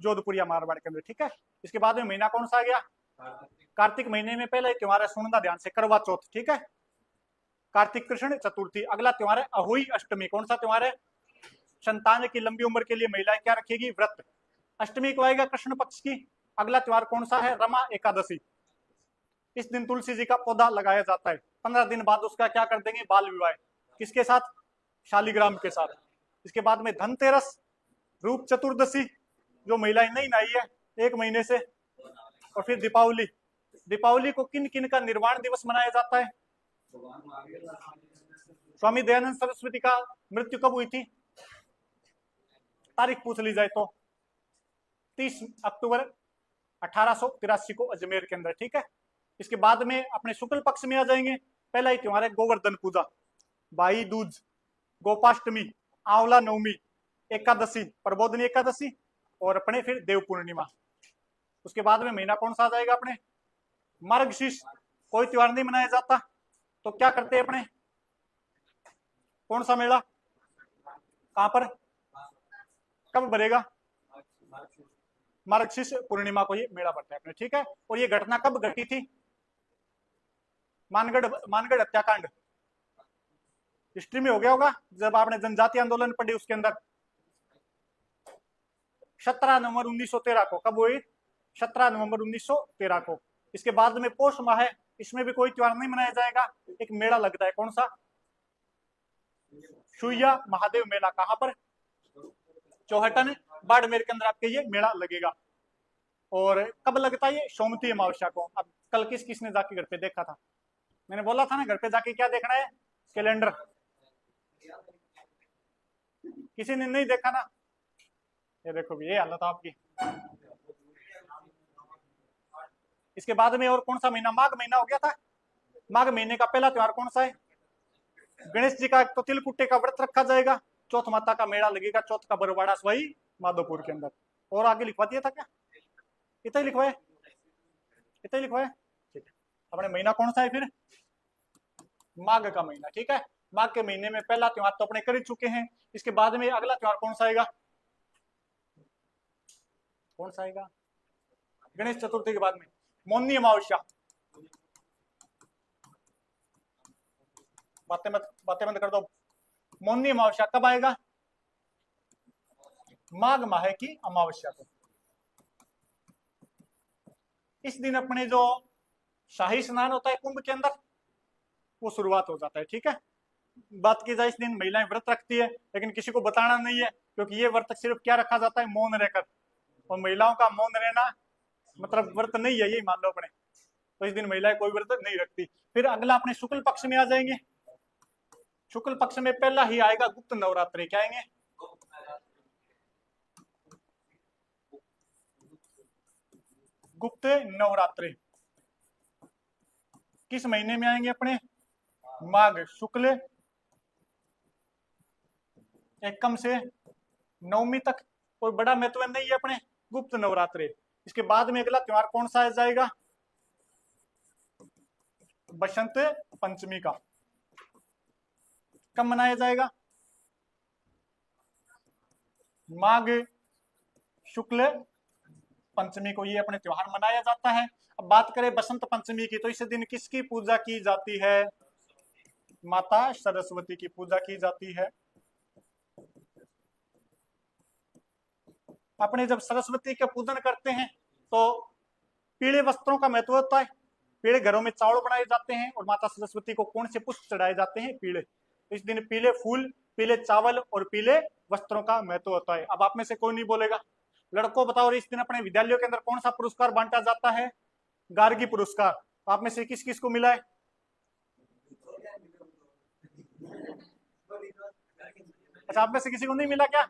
जोधपुर या मारवाड़ के अंदर, ठीक है। इसके बाद में महीना कौन सा आ गया? कार्तिक महीने में पहला त्योहार है, सुनना ध्यान से, करवा चौथ, ठीक है। कार्तिक कृष्ण चतुर्थी, अगला त्योहार है अहोई अष्टमी। कौन सा त्योहार है? संतान की लंबी उम्र के लिए महिलाएं क्या रखेगी? व्रत। अष्टमी को आएगा कृष्ण पक्ष की। अगला त्योहार कौन सा है? रमा एकादशी। इस दिन तुलसी जी का पौधा लगाया जाता है। 15 दिन बाद उसका क्या कर देंगे? बाल विवाह। किसके साथ? शालिग्राम के साथ। इसके बाद में धनतेरस, रूप चतुर्दशी, जो महिलाएं नहीं नहाई है 1 महीने से, और फिर दीपावली। दीपावली को किन किन का निर्वाण दिवस मनाया जाता है? स्वामी दयानंद सरस्वती का मृत्यु कब हुई थी? तारीख पूछ ली जाए तो 30 अक्टूबर 1883 को अजमेर के अंदर, ठीक है। इसके बाद में अपने शुक्ल पक्ष में आ जाएंगे। पहला ही त्योहार है गोवर्धन पूजा, भाई दूज, गोपाष्टमी, आंवला नवमी, एकादशी, प्रबोधनी एकादशी, और अपने फिर देव पूर्णिमा। उसके बाद में महीना कौन सा आ जाएगा? अपने मार्गशीर्ष। कोई त्योहार नहीं मनाया जाता तो क्या करते हैं अपने? कौन सा मेला? कहां पर? कब भरेगा? मार्गशीर्ष पूर्णिमा को ये मेला भरता है अपने, ठीक है। और ये घटना कब घटी थी? मानगढ़ हत्याकांड हिस्ट्री में हो गया होगा जब आपने जनजाति आंदोलन पढ़ी, उसके अंदर 17 नवंबर 1913 को। कब हुई? 17 नवंबर 1913 को। इसके बाद में पौष माह है, इसमें भी कोई त्योहार नहीं मनाया जाएगा, एक मेला लगता है। कौन सा? शुइया महादेव मेला। कहां पर? चौहटन बाड़मेर के अंदर आपके ये मेला लगेगा। और कब लगता है ये? सोमवती अमावस्या को। अब कल किस किसने जाके घर पे देखा था? मैंने बोला था ना, घर पे जाके क्या देखना है? कैलेंडर। किसी ने नहीं देखा ना? ये देखो भी, ये हालत आपकी। इसके बाद में और कौन सा महीना? माघ महीना हो गया था। माघ महीने का पहला त्योहार कौन सा है? गणेश जी का तो तिलकुट्टे का व्रत रखा जाएगा। चौथ माता का मेला लगेगा, चौथ का बरवाड़ा सवाई माधोपुर के अंदर। और आगे लिखवा दिया था क्या? इतना ही लिखवाए, इतना ही लिखवाए, ठीक है। अपने महीना कौन सा है फिर? माघ का महीना, ठीक है। माघ के महीने में पहला त्योहार तो अपने कर ही चुके हैं। इसके बाद में अगला त्योहार कौन सा आएगा? कौन सा आएगा? गणेश चतुर्थी के बाद में मौनी अमावस्या। बातें बंद कर दो। मौनी अमावस्या कब आएगा? माघ माह की अमावस्या को। इस दिन अपने जो शाही स्नान होता है कुंभ के अंदर, वो शुरुआत हो जाता है, ठीक है। बात की जाए, इस दिन महिलाएं व्रत रखती है, लेकिन किसी को बताना नहीं है, क्योंकि ये व्रत सिर्फ क्या रखा जाता है? मौन रहकर। और महिलाओं का मौन रहना मतलब व्रत नहीं है, यही मान लो अपने। तो इस दिन महिलाएं कोई व्रत नहीं रखती। फिर अगला अपने शुक्ल पक्ष में आ जाएंगे। शुक्ल पक्ष में पहला ही आएगा गुप्त नवरात्रि। क्या आएंगे? गुप्त नवरात्रि किस महीने में आएंगे अपने? माघ शुक्ल एकम से नवमी तक। कोई बड़ा महत्व नहीं है अपने गुप्त नवरात्रि। इसके बाद में अगला त्योहार कौन सा आ जाएगा? बसंत पंचमी का। कब मनाया जाएगा? माघ शुक्ल पंचमी को ये अपने त्योहार मनाया जाता है। अब बात करें बसंत पंचमी की, तो इस दिन किसकी पूजा की जाती है? माता सरस्वती की पूजा की जाती है। अपने जब सरस्वती का पूजन करते हैं तो पीले वस्त्रों का महत्व होता है। पीले घरों में चावल बनाए जाते हैं और माता सरस्वती को कौन से पुष्प चढ़ाए जाते हैं? पीले। इस दिन पीले फूल, पीले चावल और पीले वस्त्रों का महत्व होता है। अब आप में से कोई नहीं बोलेगा। लड़कों बताओ, इस दिन अपने विद्यालयों के अंदर कौन सा पुरस्कार बांटा जाता है? गार्गी पुरस्कार। आप में से किस किस को मिला है? अच्छा, आप में से किसी को नहीं मिला क्या?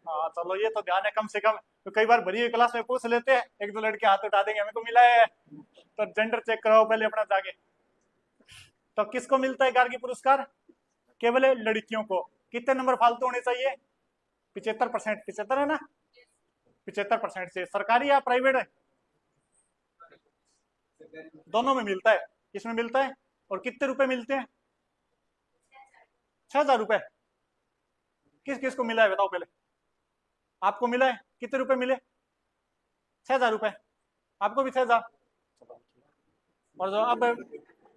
हाँ चलो, ये तो ध्यान है कम से कम। तो कई बार भरी हुई क्लास में पूछ लेते हैं, एक दो लड़के हाथ उठा देंगे हमें को मिला है, तो जेंडर चेक कराओ पहले अपना जाके। तो किसको मिलता है गार्गी पुरस्कार? केवल लड़कियों को। कितने नंबर फालतू होने चाहिए? 75%। 75 है ना? 75% से। सरकारी या प्राइवेट है? दोनों में मिलता है। किसमें मिलता है और कितने रुपए मिलते हैं? 6,000 रुपए। किस किस को मिला है बताओ पहले। आपको मिला है? कितने रुपए मिले? 6,000 रुपए, आपको भी 6,000। और जो अब,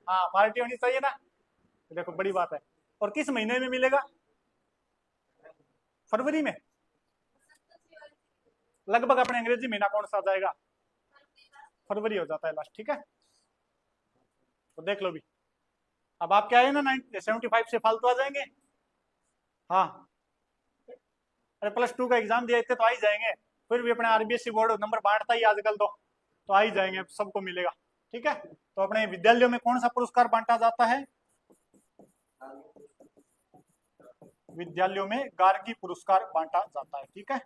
हाँ पार्टी होनी चाहिए ना, देखो बड़ी बात है। और किस महीने में मिलेगा? फरवरी में। लगभग अपने अंग्रेजी महीना कौन सा आ जाएगा? फरवरी हो जाता है लास्ट, ठीक है। तो देख लो भी, अब आप क्या है ना 75 से फालतू आ जाएंगे। हाँ, अरे +2 का एग्जाम दिया इतने तो आ ही जाएंगे। फिर भी अपने आरबीएसई बोर्ड नंबर बांटता ही आजकल, तो आ ही जाएंगे, सबको मिलेगा, ठीक है। तो अपने विद्यालयों में कौन सा पुरस्कार बांटा जाता है? विद्यालयों में गार्गी पुरस्कार बांटा जाता है, ठीक है।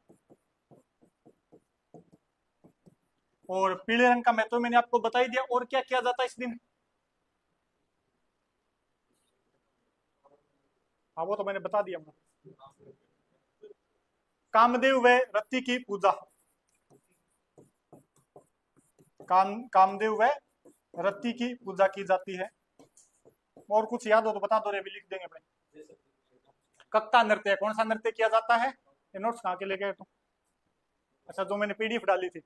और पीले रंग का मैं तो मैंने आपको बता ही दिया। और क्या किया जाता है इस दिन? हाँ वो तो मैंने बता दिया। कामदेव व रति की पूजा, कामदेव व रति की पूजा की जाती है। और कुछ याद हो तो बता दो रे, भी लिख देंगे अपने। कक्का नृत्य, कौन सा नृत्य किया जाता है? ये नोट्स कहाँ के लेके तुम? अच्छा, जो मैंने पीडीएफ डाली थी,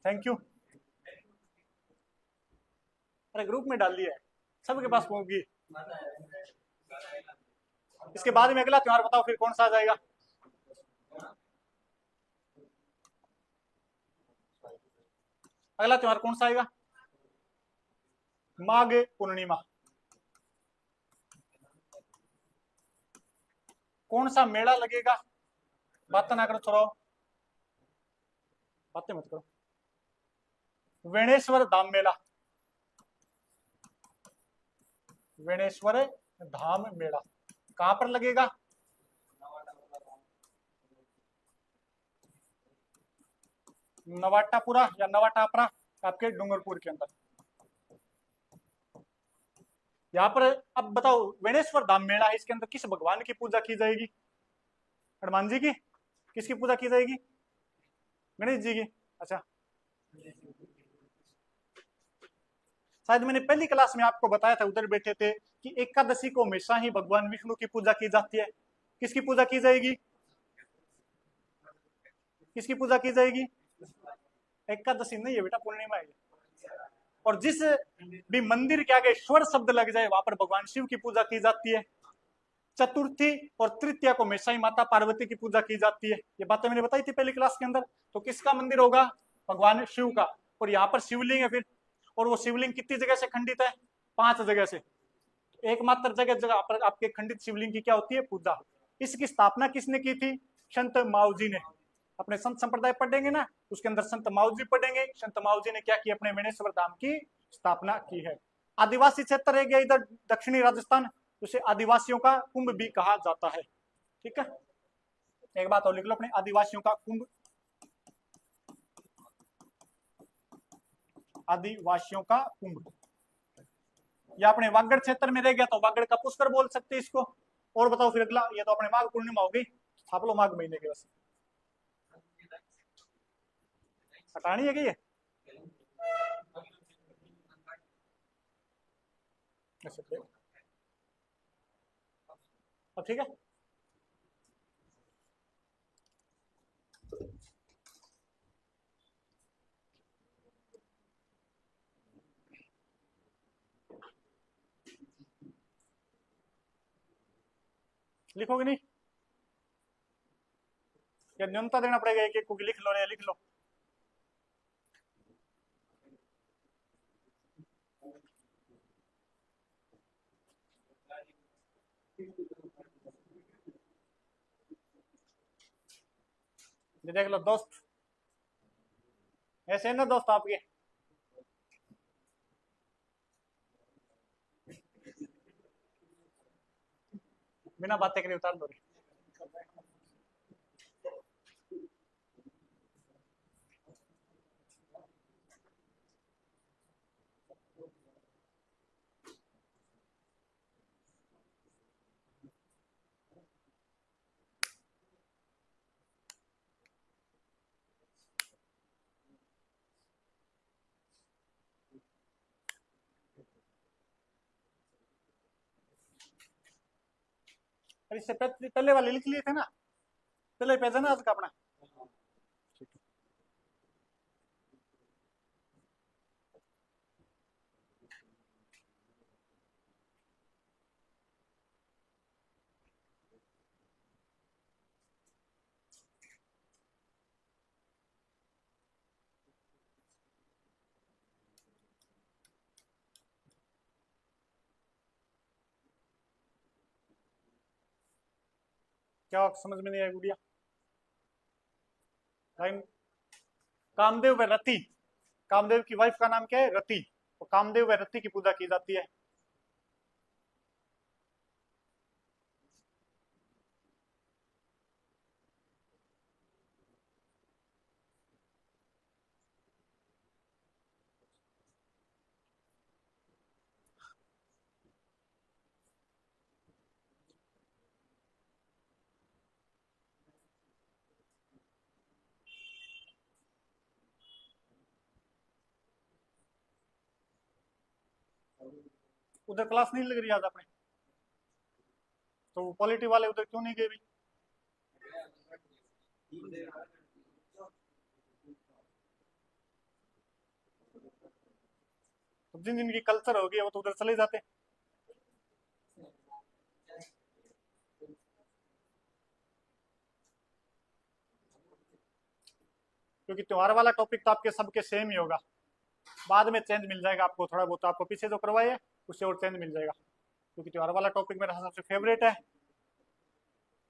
थैंक यू। अरे ग्रुप में डाल दिया है, सबके पास होगी। इसके बाद में अगला त्योहार बताओ फिर कौन सा आ जाएगा? अगला त्योहार कौन सा आएगा? माघ पूर्णिमा। कौन सा मेला लगेगा? बात ना करो, छोड़ो, बातें मत करो। वेणेश्वर धाम मेला, वेणेश्वर धाम मेला कहां पर लगेगा? नवाटापुरा या नवाटापरा, आपके डूंगरपुर के अंदर। यहाँ पर अब बताओ, वेणेश्वर धाम मेला है, इसके अंदर किस भगवान की पूजा की जाएगी? हनुमान जी की? किसकी पूजा की जाएगी? गणेश जी की। अच्छा, शायद मैंने पहली क्लास में आपको बताया था, उधर बैठे थे, कि एकादशी को हमेशा ही भगवान विष्णु की पूजा की जाती है। किसकी पूजा की जाएगी? किसकी पूजा की जाएगी? एकादशी नहीं है बेटा, पूर्णिमा है। और जिस भी मंदिर के आगे स्वर शब्द लग जाए वहां पर भगवान शिव की पूजा की जाती है। चतुर्थी और तृतीया को हमेशा ही माता पार्वती की पूजा की जाती है। ये बातें मैंने बताई थी पहली क्लास के अंदर। तो किसका मंदिर होगा? भगवान शिव का। और यहाँ पर शिवलिंग है फिर, और वो शिवलिंग कितनी जगह से खंडित है? 5 जगह से। एकमात्र जगह जगह पर आपके खंडित शिवलिंग की क्या होती है? पूजा। इसकी स्थापना किसने की थी? संत माऊजी ने। अपने संत संप्रदाय पढ़ेंगे ना, उसके अंदर संत माऊजी पढ़ेंगे। संत माऊजी ने क्या किया? अपने वेणेश्वर धाम की स्थापना की है। आदिवासी क्षेत्र है गया इधर दक्षिणी राजस्थान, उसे आदिवासियों का कुंभ भी कहा जाता है, ठीक है। एक बात और लिख लो अपने, आदिवासियों का कुंभ, आदिवासियों का कुंभ। या अपने वागड़ क्षेत्र में रह गया तो वागड़ का पुष्कर बोल सकते हैं इसको। और बताओ फिर अगला, ये तो अपने माघ पूर्णिमा हो गई, छाप लो माघ महीने के बस। हटानी है क्या ये? अब ठीक है। लिखोगे नहीं? या न्यूनता देना पड़ेगा एक एक को, लिख लो, या लिख लो। ये देख लो दोस्त, ऐसे है ना दोस्त आपके? बिना बातें करे उतार दो। अरे इससे पहले वाले लिख लिए थे ना, पहले पेज है ना आज का अपना। क्या समझ में नहीं आया गुड़िया? टाइम। कामदेव व रति, कामदेव की वाइफ का नाम क्या है? रति। तो कामदेव व रति की पूजा की जाती है। उधर क्लास नहीं लग रही आज आपने? तो पॉलिटी वाले उधर क्यों नहीं गए भी? तो जिन जिनकी कल्चर होगी वो तो उधर चले जाते। क्योंकि त्योहार वाला टॉपिक तो आपके सबके सेम ही होगा, बाद में चेंज मिल जाएगा आपको थोड़ा बहुत, आपको पीछे जो करवाए है उससे और चेंज मिल जाएगा, क्योंकि त्योहार वाला टॉपिक मेरा सबसे फेवरेट है।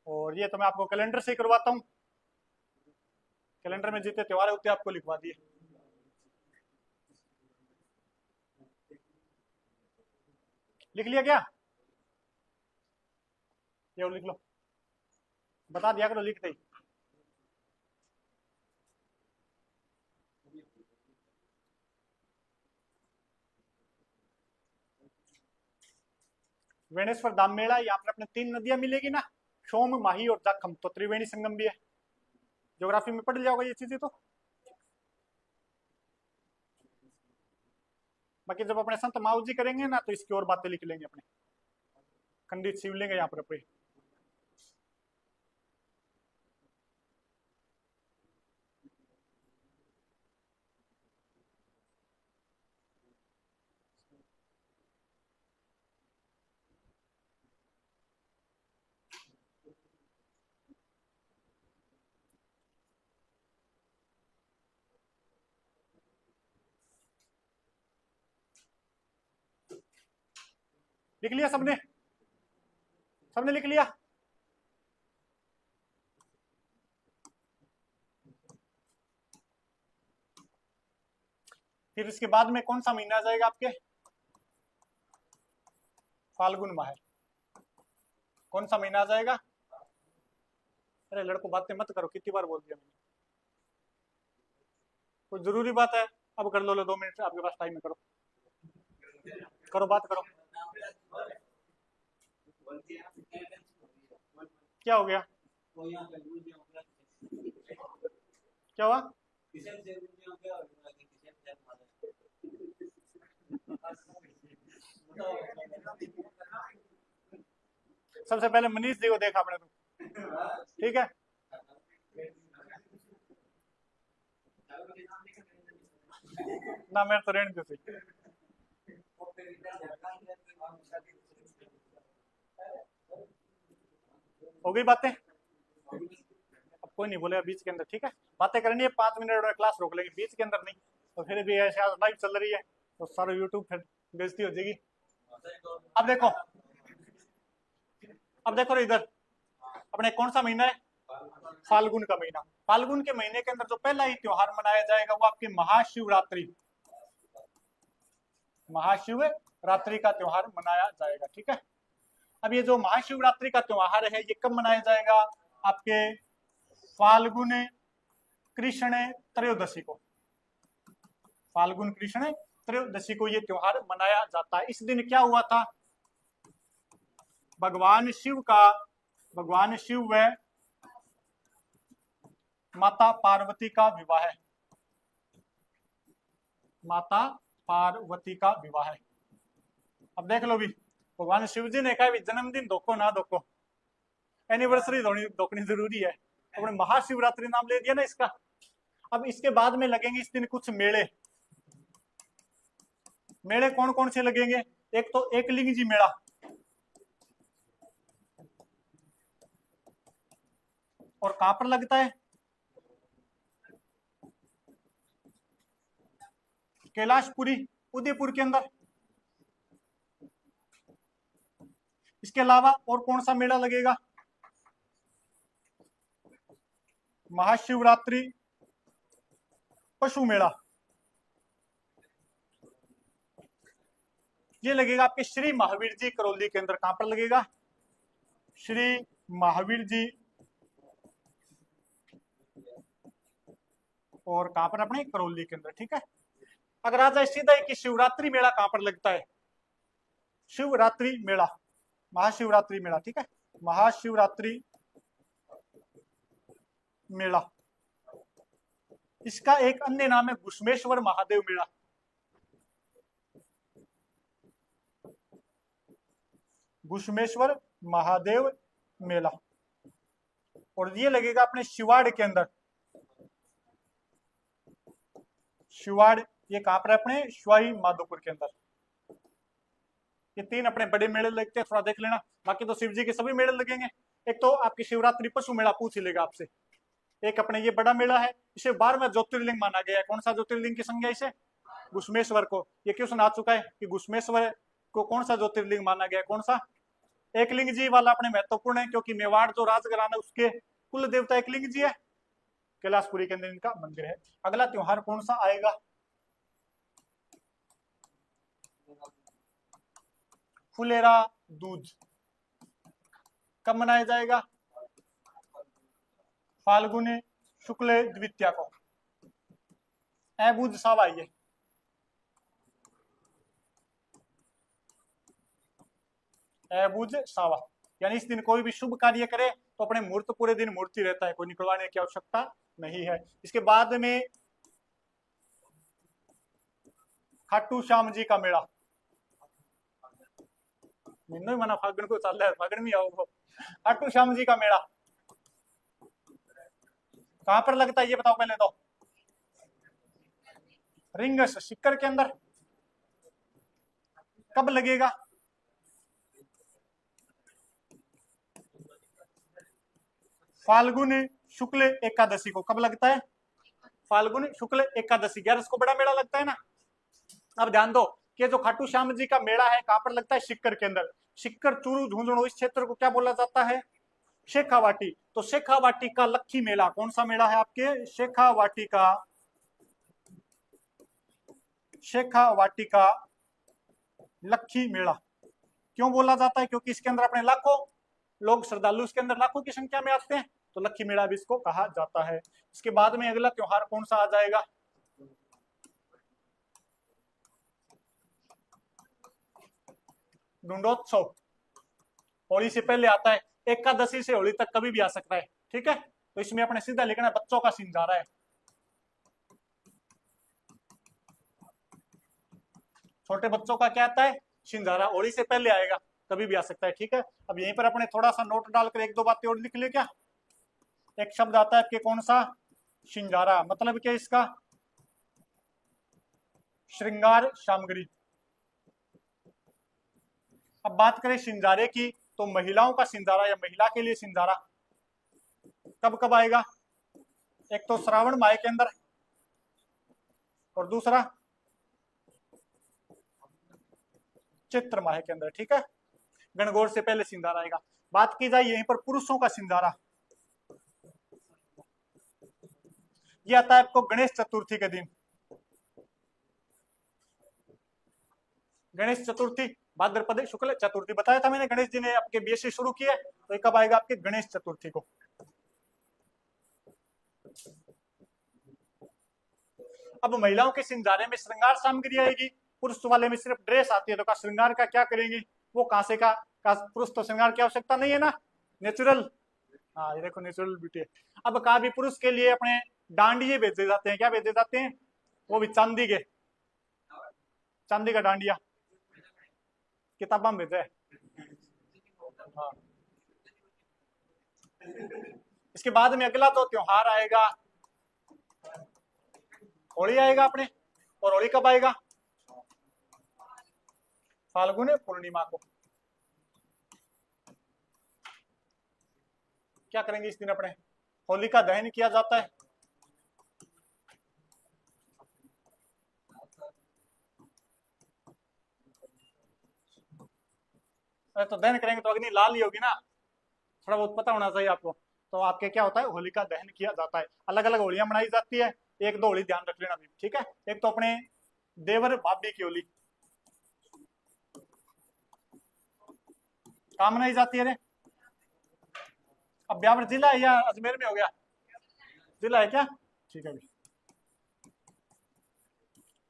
और ये तो मैं आपको कैलेंडर से ही करवाता हूँ, कैलेंडर में जितने त्योहार होते हैं आपको लिखवा दिए। लिख लिया क्या? ये लिख लो, बता दिया करो लिखते ही। वेणेश्वर धाम मेला, यहाँ पर अपने 3 नदियां मिलेगी ना, सोम, माही और जाखम, तो त्रिवेणी संगम भी है। ज्योग्राफी में पढ़ जाओगे ये चीजें तो। बाकी जब अपने संत माऊ जी करेंगे ना तो इसकी और बातें लिख लेंगे अपने, खंडित शिवलिंग है यहाँ पर अपने। लिख लिया सबने? सबने लिख लिया? फिर इसके बाद में कौन सा महीना आ जाएगा आपके? फाल्गुन माह। कौन सा महीना आ जाएगा? अरे लड़को बातें मत करो, कितनी बार बोल दिया मैंने। कोई जरूरी बात है? अब कर लो 2 मिनट आपके पास टाइम है, करो करो बात करो। क्या हो गया? क्या हुआ? सबसे पहले मनीष जी को देखा आपने तो, ठीक है। ना मेरे तो रेंट जैसे हो गई बातें। अब कोई नहीं बोलेगा बीच के अंदर, ठीक है। बातें करनी है 5 मिनट में क्लास रोक लेंगे, बीच के अंदर नहीं। तो फिर भी ऐसे लाइव चल रही है तो सारा यूट्यूब फिर बेइज्जती हो जाएगी। अब देखो, अब देखो इधर अपने कौन सा महीना है? फाल्गुन का महीना। फाल्गुन के महीने के अंदर जो पहला ही त्योहार मनाया जाएगा वो आपकी महाशिवरात्रि, महाशिवरात्रि का त्योहार मनाया जाएगा, ठीक है। अब ये जो महाशिवरात्रि का त्योहार है ये कब मनाया जाएगा? आपके फाल्गुन कृष्ण त्रयोदशी को, फाल्गुन कृष्ण त्रयोदशी को ये त्योहार मनाया जाता है। इस दिन क्या हुआ था? भगवान शिव व माता पार्वती का विवाह है, माता पार्वती का विवाह है। अब देख लो भी, भगवान शिव जी ने कहा भी जन्मदिन धोखो ना धोखो, एनिवर्सरी धोकनी जरूरी है। अपने महाशिवरात्रि नाम ले दिया ना इसका। अब इसके बाद में लगेंगे इस दिन कुछ मेले। मेले कौन कौन से लगेंगे? एक तो एकलिंग जी मेला, और कहां पर लगता है? कैलाशपुरी, उदयपुर के अंदर। इसके अलावा और कौन सा मेला लगेगा? महाशिवरात्रि पशु मेला, ये लगेगा आपके श्री महावीर जी करौली के अंदर। कहां पर लगेगा? श्री महावीर जी, और कहां पर? अपने करौली के अंदर, ठीक है। अगर आ जाए सीधा कि शिवरात्रि मेला कहां पर लगता है, शिवरात्रि मेला, महाशिवरात्रि मेला, ठीक है, महाशिवरात्रि मेला। इसका एक अन्य नाम है घुश्मेश्वर महादेव मेला। घुश्मेश्वर महादेव मेला, और ये लगेगा अपने शिवाड़ के अंदर। शिवाड़ ये कहां पर? अपने सवाई माधोपुर के अंदर। ये तीन अपने बड़े मेले लगते हैं, थोड़ा देख लेना। बाकी तो शिव जी के सभी मेले लगेंगे। एक तो आपकी शिवरात्रि पशु मेला पूछ ही लेगा आपसे। एक अपने ये बड़ा मेला है, इसे 12वां ज्योतिर्लिंग माना गया है। कौन सा ज्योतिर्लिंग की संज्ञा इसे? घुश्मेश्वर को। ये क्वेश्चन आ चुका है कि घुश्मेश्वर को कौन सा ज्योतिर्लिंग माना गया है? कौन सा? एकलिंग जी वाला अपने महत्वपूर्ण है, क्योंकि मेवाड़ जो राजघराना उसके कुल देवता एकलिंग जी है। कैलाशपुरी के अंदर इनका मंदिर है। अगला त्योहार कौन सा आएगा? फुलेरा दूज कब मनाया जाएगा? फाल्गुनी शुक्ल द्वितीया को। ऐबुज सावा, ये ऐबुज सावा, यानी इस दिन कोई भी शुभ कार्य करे तो अपने मुहूर्त पूरे दिन मूर्ति रहता है, कोई निकलवाने की आवश्यकता नहीं है। इसके बाद में खाटू श्याम जी का मेला। महीनों ही मना फागुन को चल रहा है, फागुन में आओ। खाटू श्याम जी का मेला कहां पर लगता है ये बताओ पहले तो? रिंगस सिक्कर के अंदर। कब लगेगा? फाल्गुन शुक्ल एकादशी को। कब लगता है? फाल्गुन शुक्ल एकादशी। 11 को बड़ा मेला लगता है ना। अब ध्यान दो कि जो खाटू श्याम जी का मेला है कहां पर लगता है? सिक्कर के अंदर। सिक्कर चूरू झुंझुनू इस क्षेत्र को क्या बोला जाता है? शेखावाटी। तो शेखावाटी का लक्खी मेला, कौन सा मेला है आपके? शेखावाटी का, शेखावाटी का लक्खी मेला। क्यों बोला जाता है? क्योंकि इसके अंदर अपने लाखों लोग श्रद्धालु इसके अंदर लाखों की संख्या में आते हैं, तो लक्खी मेला भी इसको कहा जाता है। इसके बाद में अगला त्योहार कौन सा आ जाएगा? डुंडोत्सव। होली से पहले आता है, एकादशी से होली तक कभी भी आ सकता है, ठीक है। तो इसमें अपने सीधा लिखना है बच्चों का सिंजारा है। छोटे बच्चों का क्या आता है? सिंजारा। होली से पहले आएगा, कभी भी आ सकता है, ठीक है। अब यहीं पर अपने थोड़ा सा नोट डालकर एक दो बातें और लिख ले क्या। एक शब्द आता है आपके कौन सा? सिंजारा। मतलब क्या इसका? श्रृंगार सामग्री। अब बात करें सिंजारे की, तो महिलाओं का सिंजारा या महिला के लिए सिंजारा कब कब आएगा? एक तो श्रावण माह के अंदर, और दूसरा चैत्र माह के अंदर, ठीक है। गणगौर से पहले सिंजारा आएगा। बात की जाए यहीं पर पुरुषों का सिंजारा, ये आता है आपको गणेश चतुर्थी के दिन। गणेश चतुर्थी भाद्रपद शुक्ल चतुर्थी बताया था मैंने। गणेश जी ने आपके बीएससी शुरू किया, तो ये कब आएगा आपके? गणेश चतुर्थी को। अब महिलाओं के सिंजारे में श्रृंगार सामग्री आएगी, पुरुष वाले में सिर्फ ड्रेस आती है। तो का श्रृंगार का क्या करेंगे? वो कहां से का पुरुष तो श्रृंगार की आवश्यकता नहीं है ना, नेचुरल। हाँ ये देखो नेचुरल ब्यूटी है। अब कहा भी पुरुष के लिए अपने डांडिये भेजे जाते हैं। क्या भेजे जाते हैं? वो भी चांदी के, चांदी का डांडिया किताबा में भेजा है। हाँ। इसके बाद में अगला तो त्योहार आएगा, होली आएगा अपने। और होली कब आएगा? फाल्गुन पूर्णिमा को। क्या करेंगे इस दिन? अपने होली का दहन किया जाता है। अरे तो दहन करेंगे तो अग्नि लाल ही होगी ना, थोड़ा बहुत पता होना चाहिए आपको। तो आपके क्या होता है, होलिका दहन किया जाता है। अलग अलग होलियां मनाई जाती है, एक दो होली ध्यान रख लेना भी, ठीक है। एक तो अपने देवर भाभी की होली कहाँ मनाई जाती है रे? अब ब्यावर जिला है या अजमेर में हो गया? जिला है क्या? ठीक है,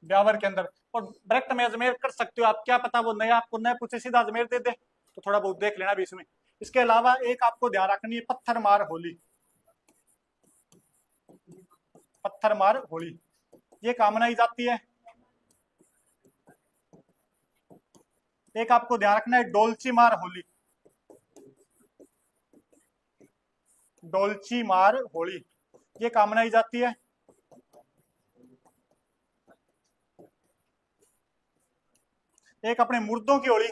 ब्यावर के अंदर। और डायरेक्ट में अजमेर कर सकते हो आप, क्या पता वो नया आपको नया पूछे सीधा अजमेर दे दे, तो थोड़ा बहुत देख लेना भी इसमें। इसके अलावा एक आपको ध्यान रखनी है, पत्थर मार होली। पत्थर मार होली ये कहाँ मनाई जाती है? एक आपको ध्यान रखना है, डोलची मार होली। डोलची मार होली ये कहाँ मनाई जाती है? एक अपने मुर्दों की होली,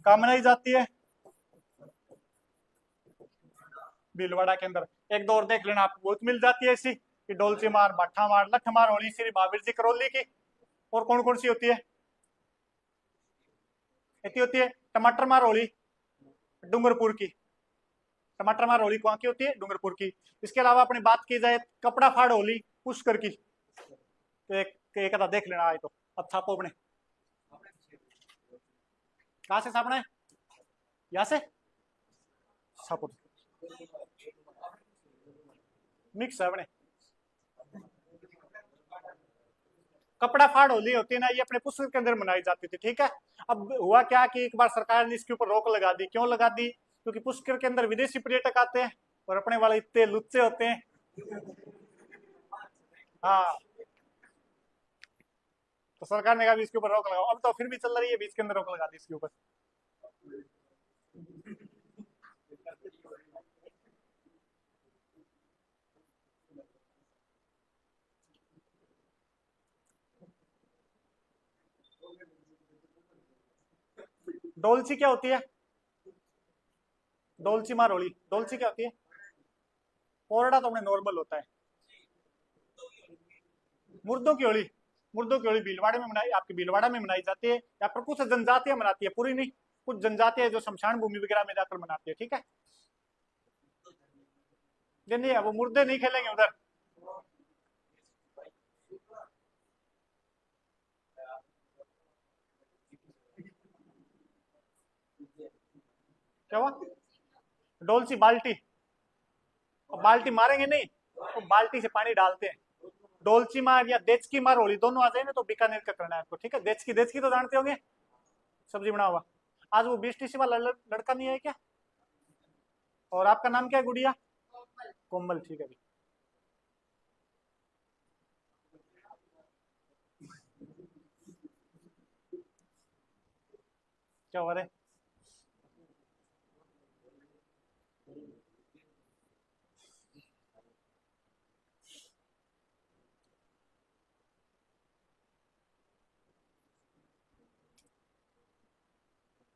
कहाँ मनाई जाती है? भीलवाड़ा के अंदर। एक दो और देख लेना, आपको बहुत मिल जाती है ऐसी कि डोलची मार, बाठा मार, लठ मार होली श्री महावीर जी करौली की। और कौन कौन सी होती है? इतनी होती है टमाटर मार होली डूंगरपुर की। टमाटर मार होली कहाँ की होती है? डूंगरपुर की। इसके अलावा अपनी बात की जाए कपड़ा फाड़ होली पुष्कर की, तो एक आधा देख लेना आए तो। अब छापो अपने, कहाँ से छापना है? यहाँ से छापो, मिक्स है अपने। कपड़ा फाड़ होली होती है ना, ये अपने पुष्कर के अंदर मनाई जाती थी, ठीक है। अब हुआ क्या कि एक बार सरकार ने इसके ऊपर रोक लगा दी। क्यों लगा दी? क्योंकि पुष्कर के अंदर विदेशी पर्यटक आते हैं और अपने वाले इतने लुच्चे होते हैं। हाँ, तो सरकार ने कहा भी इसके ऊपर रोक लगाओ। अब तो फिर भी चल रही है, बीच के अंदर रोक लगा दी इसके ऊपर। डोलची क्या होती है? डोलची मारोली, डोलची क्या होती है? कोरडा तो अपने नॉर्मल होता है। मुर्दों की होली, मुर्दों की होली भीलवाड़े में मनाई, आपकी भीलवाड़ा में मनाई जाती है, या पर कुछ जनजातियां मनाती है, पूरी नहीं। कुछ जनजातियां जो शमशान भूमि वगैरह में जाकर मनाती है, ठीक है। ये नहीं है, वो मुर्दे नहीं खेलेंगे उधर। क्या हुआ? डोलची बाल्टी, और बाल्टी मारेंगे नहीं, तो बाल्टी से पानी डालते हैं। डोलची मार या देचकी मार होली दोनों आ जाए ना, तो बीकानेर का करना है आपको, ठीक है। देचकी, देचकी तो जानते होंगे, सब्जी बना हुआ। आज वो बीस वाला लड़का नहीं है क्या? और आपका नाम क्या है गुड़िया? कोमल, ठीक है जी। क्या हो रहा है?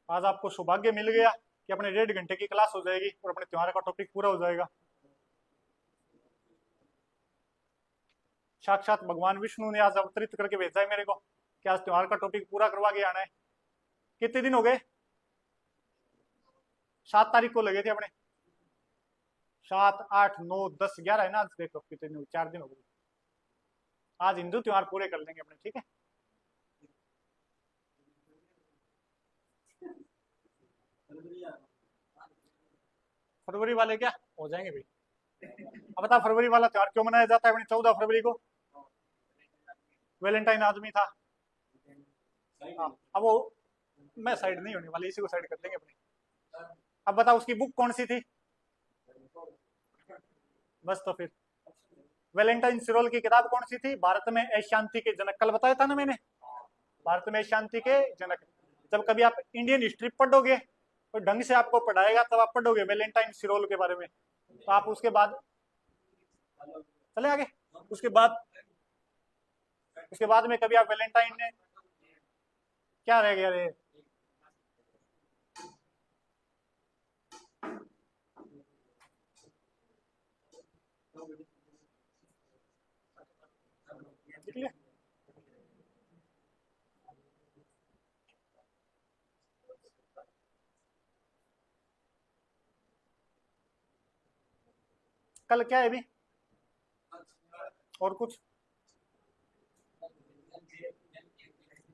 आज आपको सौभाग्य मिल गया कि अपने 1.5 घंटे की क्लास हो जाएगी और अपने त्योहार का टॉपिक पूरा हो जाएगा। साक्षात भगवान विष्णु ने आज अवतरित करके भेजा है मेरे को कि आज त्योहार का टॉपिक पूरा करवा के आना है। कितने दिन हो गए? 7 तारीख को लगे थे अपने। 7, 8, 9, 10, 11 है ना आज, देखो कितने दिन, 4 दिन हो गए। आज हिंदू त्योहार पूरे कर लेंगे अपने, ठीक है। फरवरी वाले क्या हो जाएंगे भाई? अब बता, फरवरी वाला त्योहार क्यों मनाया जाता है अपने 14 फरवरी को? वैलेंटाइन आदमी था। हाँ, अब वो मैं साइड नहीं होने वाली, इसी को साइड कर देंगे अपने। अब बता, उसकी बुक कौन सी थी? बस तो फिर वैलेंटाइन सिरोल की किताब कौन सी थी? भारत में अशांति के जनक, कल बताया था ना मैंने, भारत में शांति के जनक। जब कभी आप इंडियन हिस्ट्री पढ़ोगे तो ढंग से आपको पढ़ाएगा, तब आप पढ़ोगे वैलेंटाइन सिरोल के बारे में, तो आप उसके बाद चले आगे। उसके बाद, उसके बाद में कभी आप वैलेंटाइन ने क्या रह गया रे? कल क्या है अभी? और कुछ?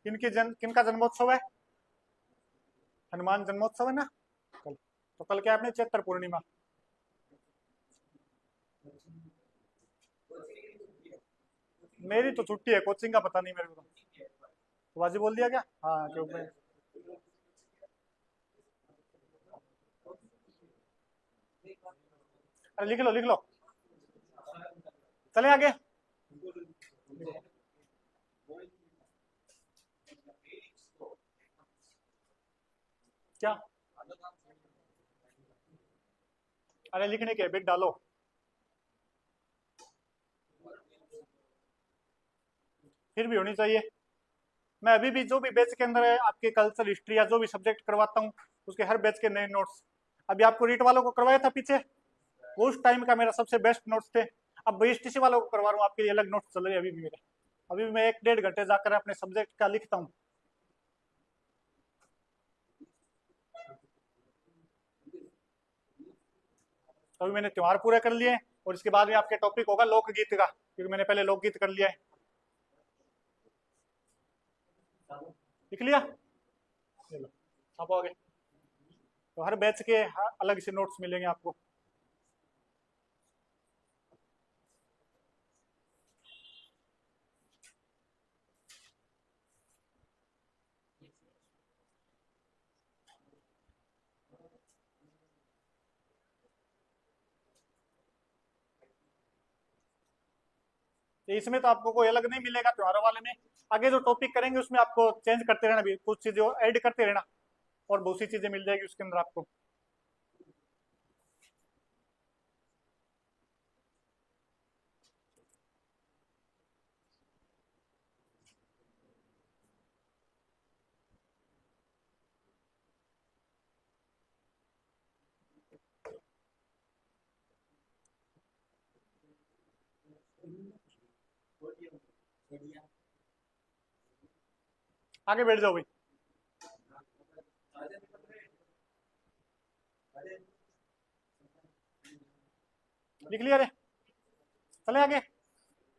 किनका जन्मोत्सव है? हनुमान जन्मोत्सव है ना कल। तो कल क्या है अपने चैत्र पूर्णिमा। मेरी तो छुट्टी है, कोचिंग का पता नहीं मेरे को। तो बाजी बोल दिया क्या? हाँ क्योंकि अरे लिख लो लिख लो, चले आगे। क्या? अरे लिखने के बिट डालो। फिर भी होनी चाहिए। मैं अभी भी जो भी बैच के अंदर है आपके कल्चर हिस्ट्री या जो भी सब्जेक्ट करवाता हूँ उसके हर बैच के नए नोट्स। अभी आपको रीट वालों को करवाया था पीछे, वो उस टाइम का मेरा सबसे बेस्ट नोट्स थे। अब बीएसटीसी वालों को करवा रहा हूँ, आपके लिए अलग नोट्स चल रहे हैं अभी भी मेरे। अभी भी मैं 1-1.5 घंटे जाकर अपने सब्जेक्ट का लिखता हूँ। तो अभी मैंने त्योहार पूरे कर लिए और इसके बाद में आपके टॉपिक होगा लोकगीत का, क्योंकि मैंने पहले लोकगीत कर लिया है। लिख लिया? चलो छापो आगे। तो हर बैच के अलग से नोट्स मिलेंगे आपको। तो इसमें तो आपको कोई अलग नहीं मिलेगा त्योहारों वाले में। आगे जो टॉपिक करेंगे उसमें आपको चेंज करते रहना, भी कुछ चीजें ऐड करते रहना और बहुत सी चीजें मिल जाएगी उसके अंदर आपको। आगे बैठ जाओ भाई। लिख लिया रे, चले आगे।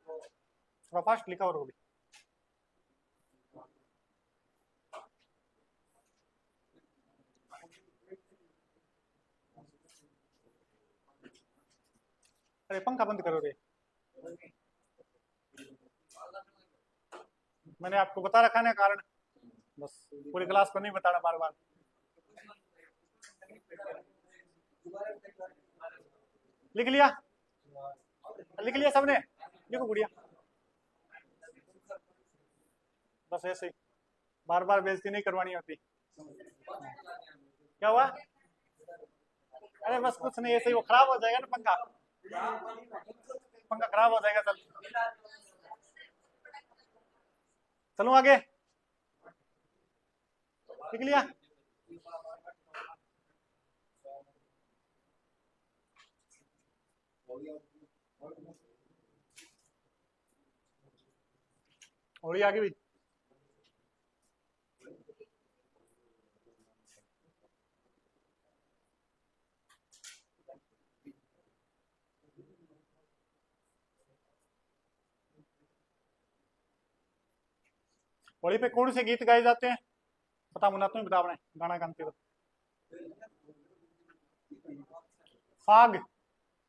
थोड़ा फास्ट लिखा और भी। अरे पंखा बंद करो रे। मैंने आपको बता रखा है कारण, बस पूरी क्लास को नहीं बताना बार बार। लिख लिया? लिख लिया सबने? लिखो गुड़िया। बस ऐसे ही, बार बार बेइज्जती नहीं करवानी होती। क्या हुआ? अरे बस कुछ नहीं, ऐसे ही वो खराब हो जाएगा ना पंखा। पंखा खराब हो जाएगा। चलो आगे। लिख लिया? और ये आगे भी। होली पे कौन से गीत गाए जाते हैं? पता मुना तुम बता, गाना गाते हो। फाग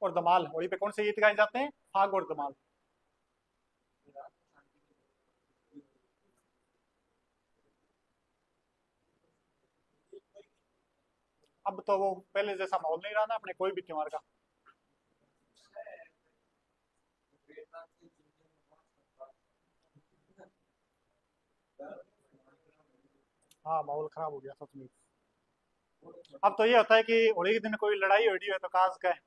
और धमाल। होली पे कौन से गीत गाए जाते हैं? फाग और धमाल। अब तो वो पहले जैसा माहौल नहीं रहा ना अपने कोई भी त्योहार का। हाँ माहौल खराब हो गया सच में। अब तो ये होता है कि होली के दिन कोई लड़ाई हो रही है तो काज का है,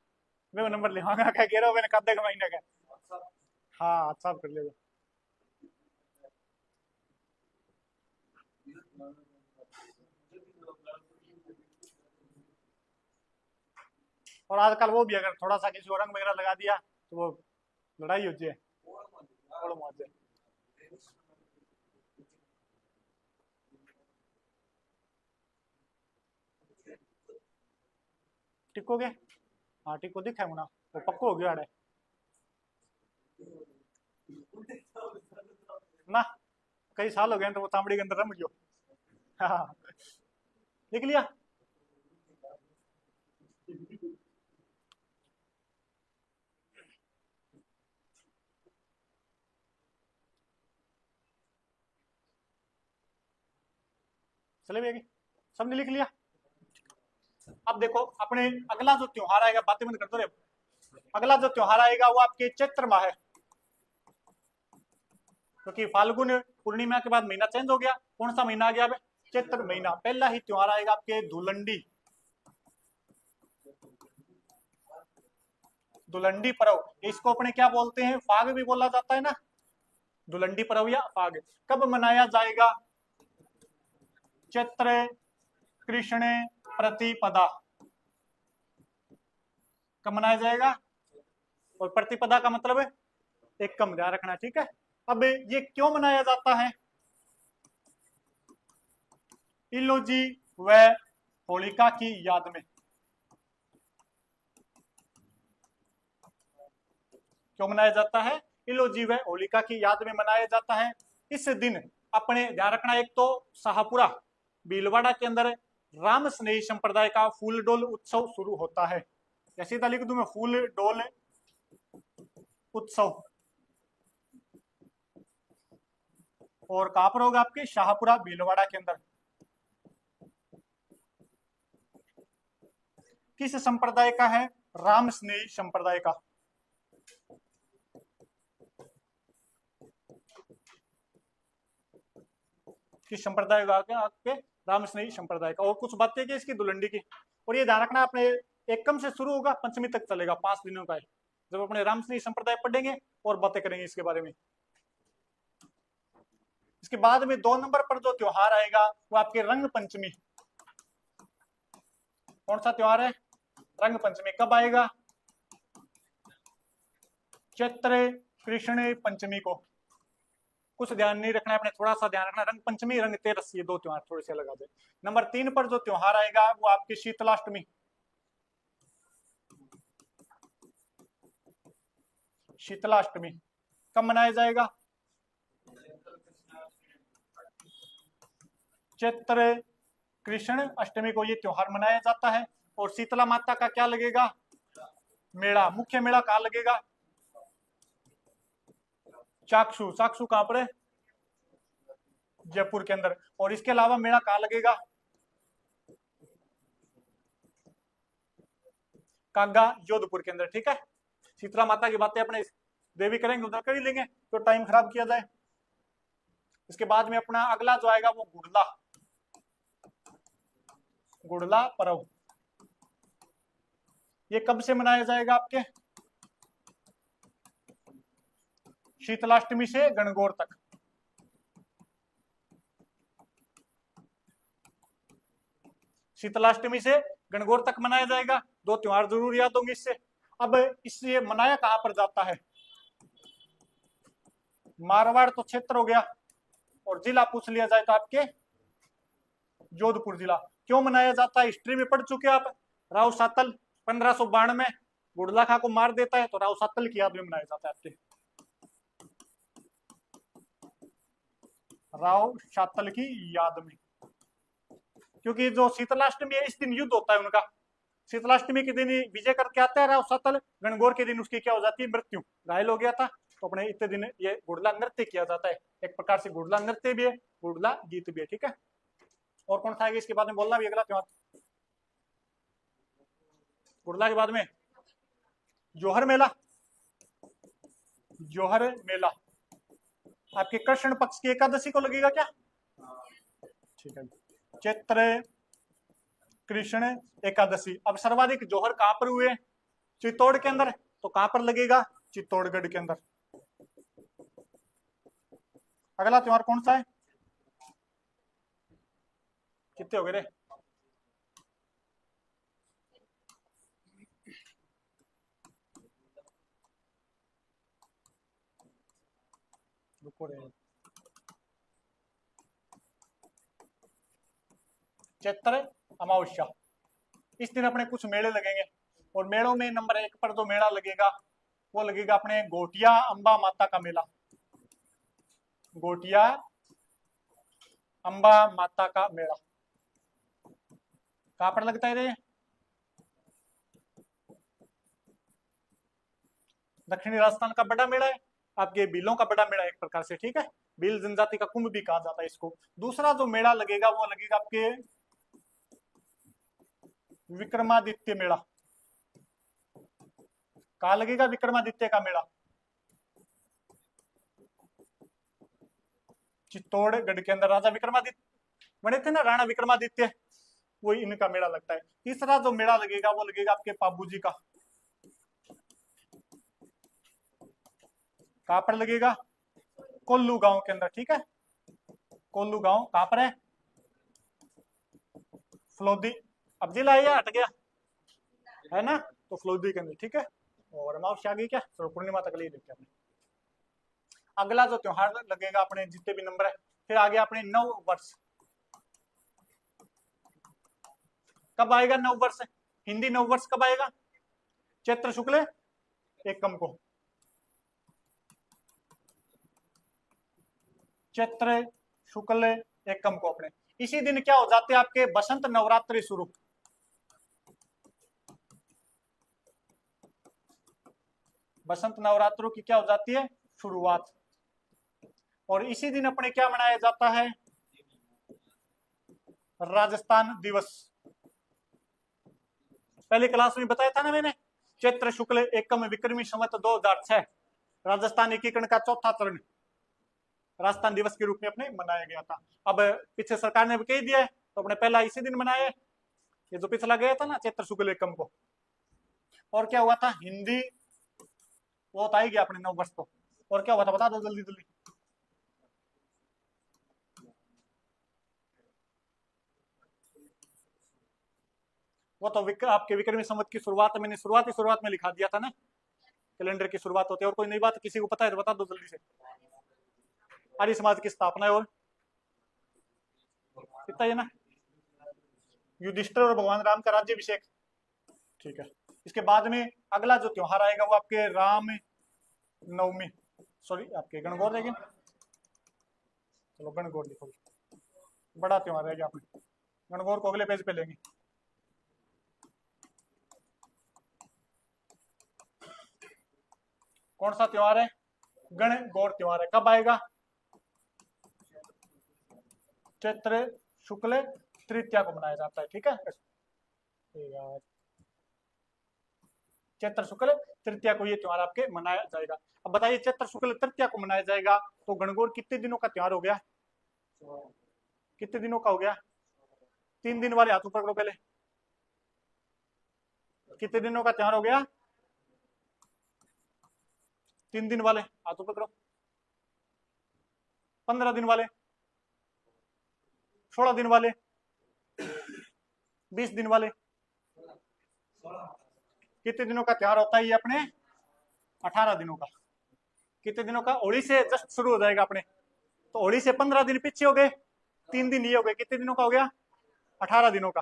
मैं वो नंबर लिखवाऊंगा क्या कह रहा हूँ मैंने कद का महीने का। हाँ अच्छा कर लेगा। और आजकल वो भी अगर थोड़ा सा किसी को रंग वगैरह लगा दिया तो वो लड़ाई हो जाए। बड़ो मौज है। टिकोगे? हाँ टिको दिखा है मुना। वो पक्को हो गया है ना, कई साल हो गए तो वो तांबड़ी के अंदर रम गयो। हाँ, लिख लिया। चले भैया, सबने लिख लिया। अब देखो अपने अगला जो त्योहार आएगा, बातें बंद कर दो रे। अगला जो त्योहार आएगा वो आपके चैत्र माह है, क्योंकि फाल्गुन पूर्णिमा के बाद महीना चेंज हो गया। कौन सा महीना आ गया? चैत्र महीना। पहला ही त्योहार आएगा आपके धुलंडी, धुलंडी पर्व। इसको अपने क्या बोलते हैं? फाग भी बोला जाता है ना, धुलंडी पर्व या फाग। कब मनाया जाएगा? चैत्र कृष्ण प्रतिपदा। कब मनाया जाएगा? और प्रतिपदा का मतलब है एक कम, ध्यान रखना, ठीक है। अब ये क्यों मनाया जाता है? इलोजी व होलिका की याद में। क्यों मनाया जाता है? इलोजी व होलिका की याद में मनाया जाता है। इस दिन अपने ध्यान रखना, एक तो शाहपुरा भीलवाड़ा के अंदर राम स्नेही संप्रदाय का फूल डोल उत्सव शुरू होता है। जैसे लिख दूं मैं, फूल डोल उत्सव। और कहां पर होगा? आपके शाहपुरा भीलवाड़ा के अंदर। किस संप्रदाय का है? राम स्नेही संप्रदाय का। किस संप्रदाय का? आपके राम स्नेही संप्रदाय का। और कुछ बातें की इसकी धुलंडी की। और ये ध्यान रखना, अपने एकम से शुरू होगा, पंचमी तक चलेगा, 5 दिनों का है। जब अपने राम स्नेही संप्रदाय पढ़ेंगे और बातें करेंगे इसके बारे में। इसके बाद में 2 नंबर पर जो त्योहार आएगा वो आपके रंग पंचमी। कौन सा त्योहार है? रंग पंचमी। कब आएगा? चैत्र कृष्ण पंचमी को। कुछ ध्यान नहीं रखना है अपने, थोड़ा सा ध्यान रखना। रंग पंचमी, रंग तेरस, ये 2 त्योहार थोड़े से लगा दे। नंबर 3 पर जो त्योहार आएगा वो आपकी शीतलाष्टमी। शीतलाष्टमी कब मनाया जाएगा? चैत्र कृष्ण अष्टमी को ये त्योहार मनाया जाता है। और शीतला माता का क्या लगेगा? मेला। मुख्य मेला कहाँ लगेगा? चाक्षु। चाक्षु कहां पर है? जयपुर के अंदर। और इसके अलावा मेला कहाँ लगेगा? कागा जोधपुर के अंदर, ठीक है। शीतला माता की बातें अपने देवी करेंगे, उधर कर ही लेंगे, तो टाइम खराब किया जाए। इसके बाद में अपना अगला जो आएगा वो गुड़ला, गुड़ला पर्व। ये कब से मनाया जाएगा? आपके शीतलाष्टमी से गणगौर तक। शीतलाष्टमी से गणगौर तक मनाया जाएगा। 2 त्योहार जरूर याद होंगे इससे। अब इससे मनाया कहां पर जाता है? मारवाड़ तो क्षेत्र हो गया, और जिला पूछ लिया जाए तो आपके जोधपुर जिला। क्यों मनाया जाता है? हिस्ट्री में पढ़ चुके आप। राव सातल 1592 में गुड़ला खा को मार देता है, तो राव सातल की याद में मनाया जाता है आपके। राव सातल की याद में, क्योंकि जो शीतलाष्टमी है इस दिन युद्ध होता है उनका। शीतलाष्टमी के दिन विजय करके आता है राव सातल। गणगौर के दिन उसकी क्या हो जाती है? मृत्यु, घायल हो गया था। तो अपने इतने दिन ये गुड़ला नृत्य किया जाता है। एक प्रकार से गुड़ला नृत्य भी है, गुड़ला गीत भी है, ठीक है। और कौन सा आएगा इसके बाद में बोलना भी अगला त्योहार? गुड़ला के बाद में जोहर मेला। जोहर मेला आपके कृष्ण पक्ष की एकादशी को लगेगा क्या? ठीक है। चैत्र कृष्ण एकादशी। अब सर्वाधिक जोहर कहां पर हुए? चित्तौड़ के अंदर। तो कहां पर लगेगा? चित्तौड़गढ़ के अंदर। अगला त्योहार कौन सा है? कितने हो गए रे? रुको रे। चैत्र अमावस्या, इस दिन अपने कुछ मेले लगेंगे। और मेलों में नंबर 1 पर जो मेला लगेगा वो लगेगा अपने गोटिया अंबा माता का मेला। गोटिया अंबा माता का मेला कहां पर लगता है रे? दक्षिणी राजस्थान का बड़ा मेला है, आपके भीलों का बड़ा मेला एक प्रकार से, ठीक है। भील जनजाति का कुंभ भी कहा जाता है इसको। दूसरा जो मेला लगेगा वो लगेगा आपके विक्रमादित्य मेला। कहा लगेगा विक्रमादित्य का मेला? चित्तौड़गढ़ के अंदर राजा विक्रमादित्य बने थे ना, राणा विक्रमादित्य, वो इनका मेला लगता है। तीसरा जो मेला लगेगा वो लगेगा आपके पाबूजी का। कहां पर लगेगा? कोल्लू गांव के अंदर, ठीक है। कोल्लू गांव कहां पर है? फलोदी। अब जिला है या हट गया है ना, तो फलोदी के अंदर, ठीक है। और अमावस्या आ गई क्या? तो पूर्णिमा तक ले लेते हैं। अगला जो त्योहार लगेगा अपने जितने भी नंबर है, फिर आगे अपने नव वर्ष। कब आएगा नव वर्ष? हिंदी नव वर्ष कब आएगा? चैत्र शुक्ल एकम को। चैत्र शुक्ल एकम को अपने इसी दिन क्या हो जाते हैं आपके बसंत नवरात्रि शुरू। बसंत नवरात्रों की क्या हो जाती है? शुरुआत। और इसी दिन अपने क्या मनाया जाता है? राजस्थान दिवस। पहले क्लास में बताया था ना मैंने, चैत्र शुक्ल एकम विक्रमी संवत 2006 राजस्थान एकीकरण का चौथा चरण राजस्थान दिवस के रूप में अपने मनाया गया था। अब पीछे सरकार ने कह दिया है तो अपने पहला इसी दिन मनाया, ये जो पिछला गया था ना चैत्र शुक्ल एकम को। और क्या हुआ था? हिंदी वो तो आएगी अपने नव वर्ष को। और क्या हुआ था बता दो जल्दी जल्दी। वो तो आपके विक्रमी संवत की शुरुआत मैंने शुरुआत में लिखा दिया था ना, कैलेंडर की शुरुआत होती है। और कोई नई बात किसी को पता है तो बता दो जल्दी से। आर्य समाज की स्थापना है, और इतना ही ना, युधिष्ठिर और भगवान राम का राज्याभिषेक, ठीक है। इसके बाद में अगला जो त्योहार आएगा वो आपके राम नवमी, सॉरी आपके गणगौर रहेगी। चलो गणगौर लिखो, बड़ा त्योहार रहेगा आपने, गणगौर को अगले पेज पे लेंगे। कौन सा त्योहार है? गणगौर त्योहार है। कब आएगा? चैत्र शुक्ल तृतीया को मनाया जाता है, ठीक है। चैत्र शुक्ल तृतीया को ये त्योहार आपके मनाया जाएगा। अब बताइए चैत्र शुक्ल तृतीया को मनाया जाएगा तो गणगौर कितने दिनों का त्योहार हो गया? कितने दिनों का हो गया? 3 दिन वाले हाथ ऊपर करो पहले। कितने दिनों का त्योहार हो गया? 3 दिन वाले हाथ ऊपर करो। 15 दिन वाले, 16 दिन वाले, 20 दिन वाले, कितने दिनों का त्योहार होता है ये अपने? 18 दिनों का। कितने दिनों का? होली से जस्ट शुरू हो जाएगा अपने, तो होली से 15 दिन पीछे हो गए, 3 दिन ये हो गए। कितने दिनों का हो गया? 18 दिनों का।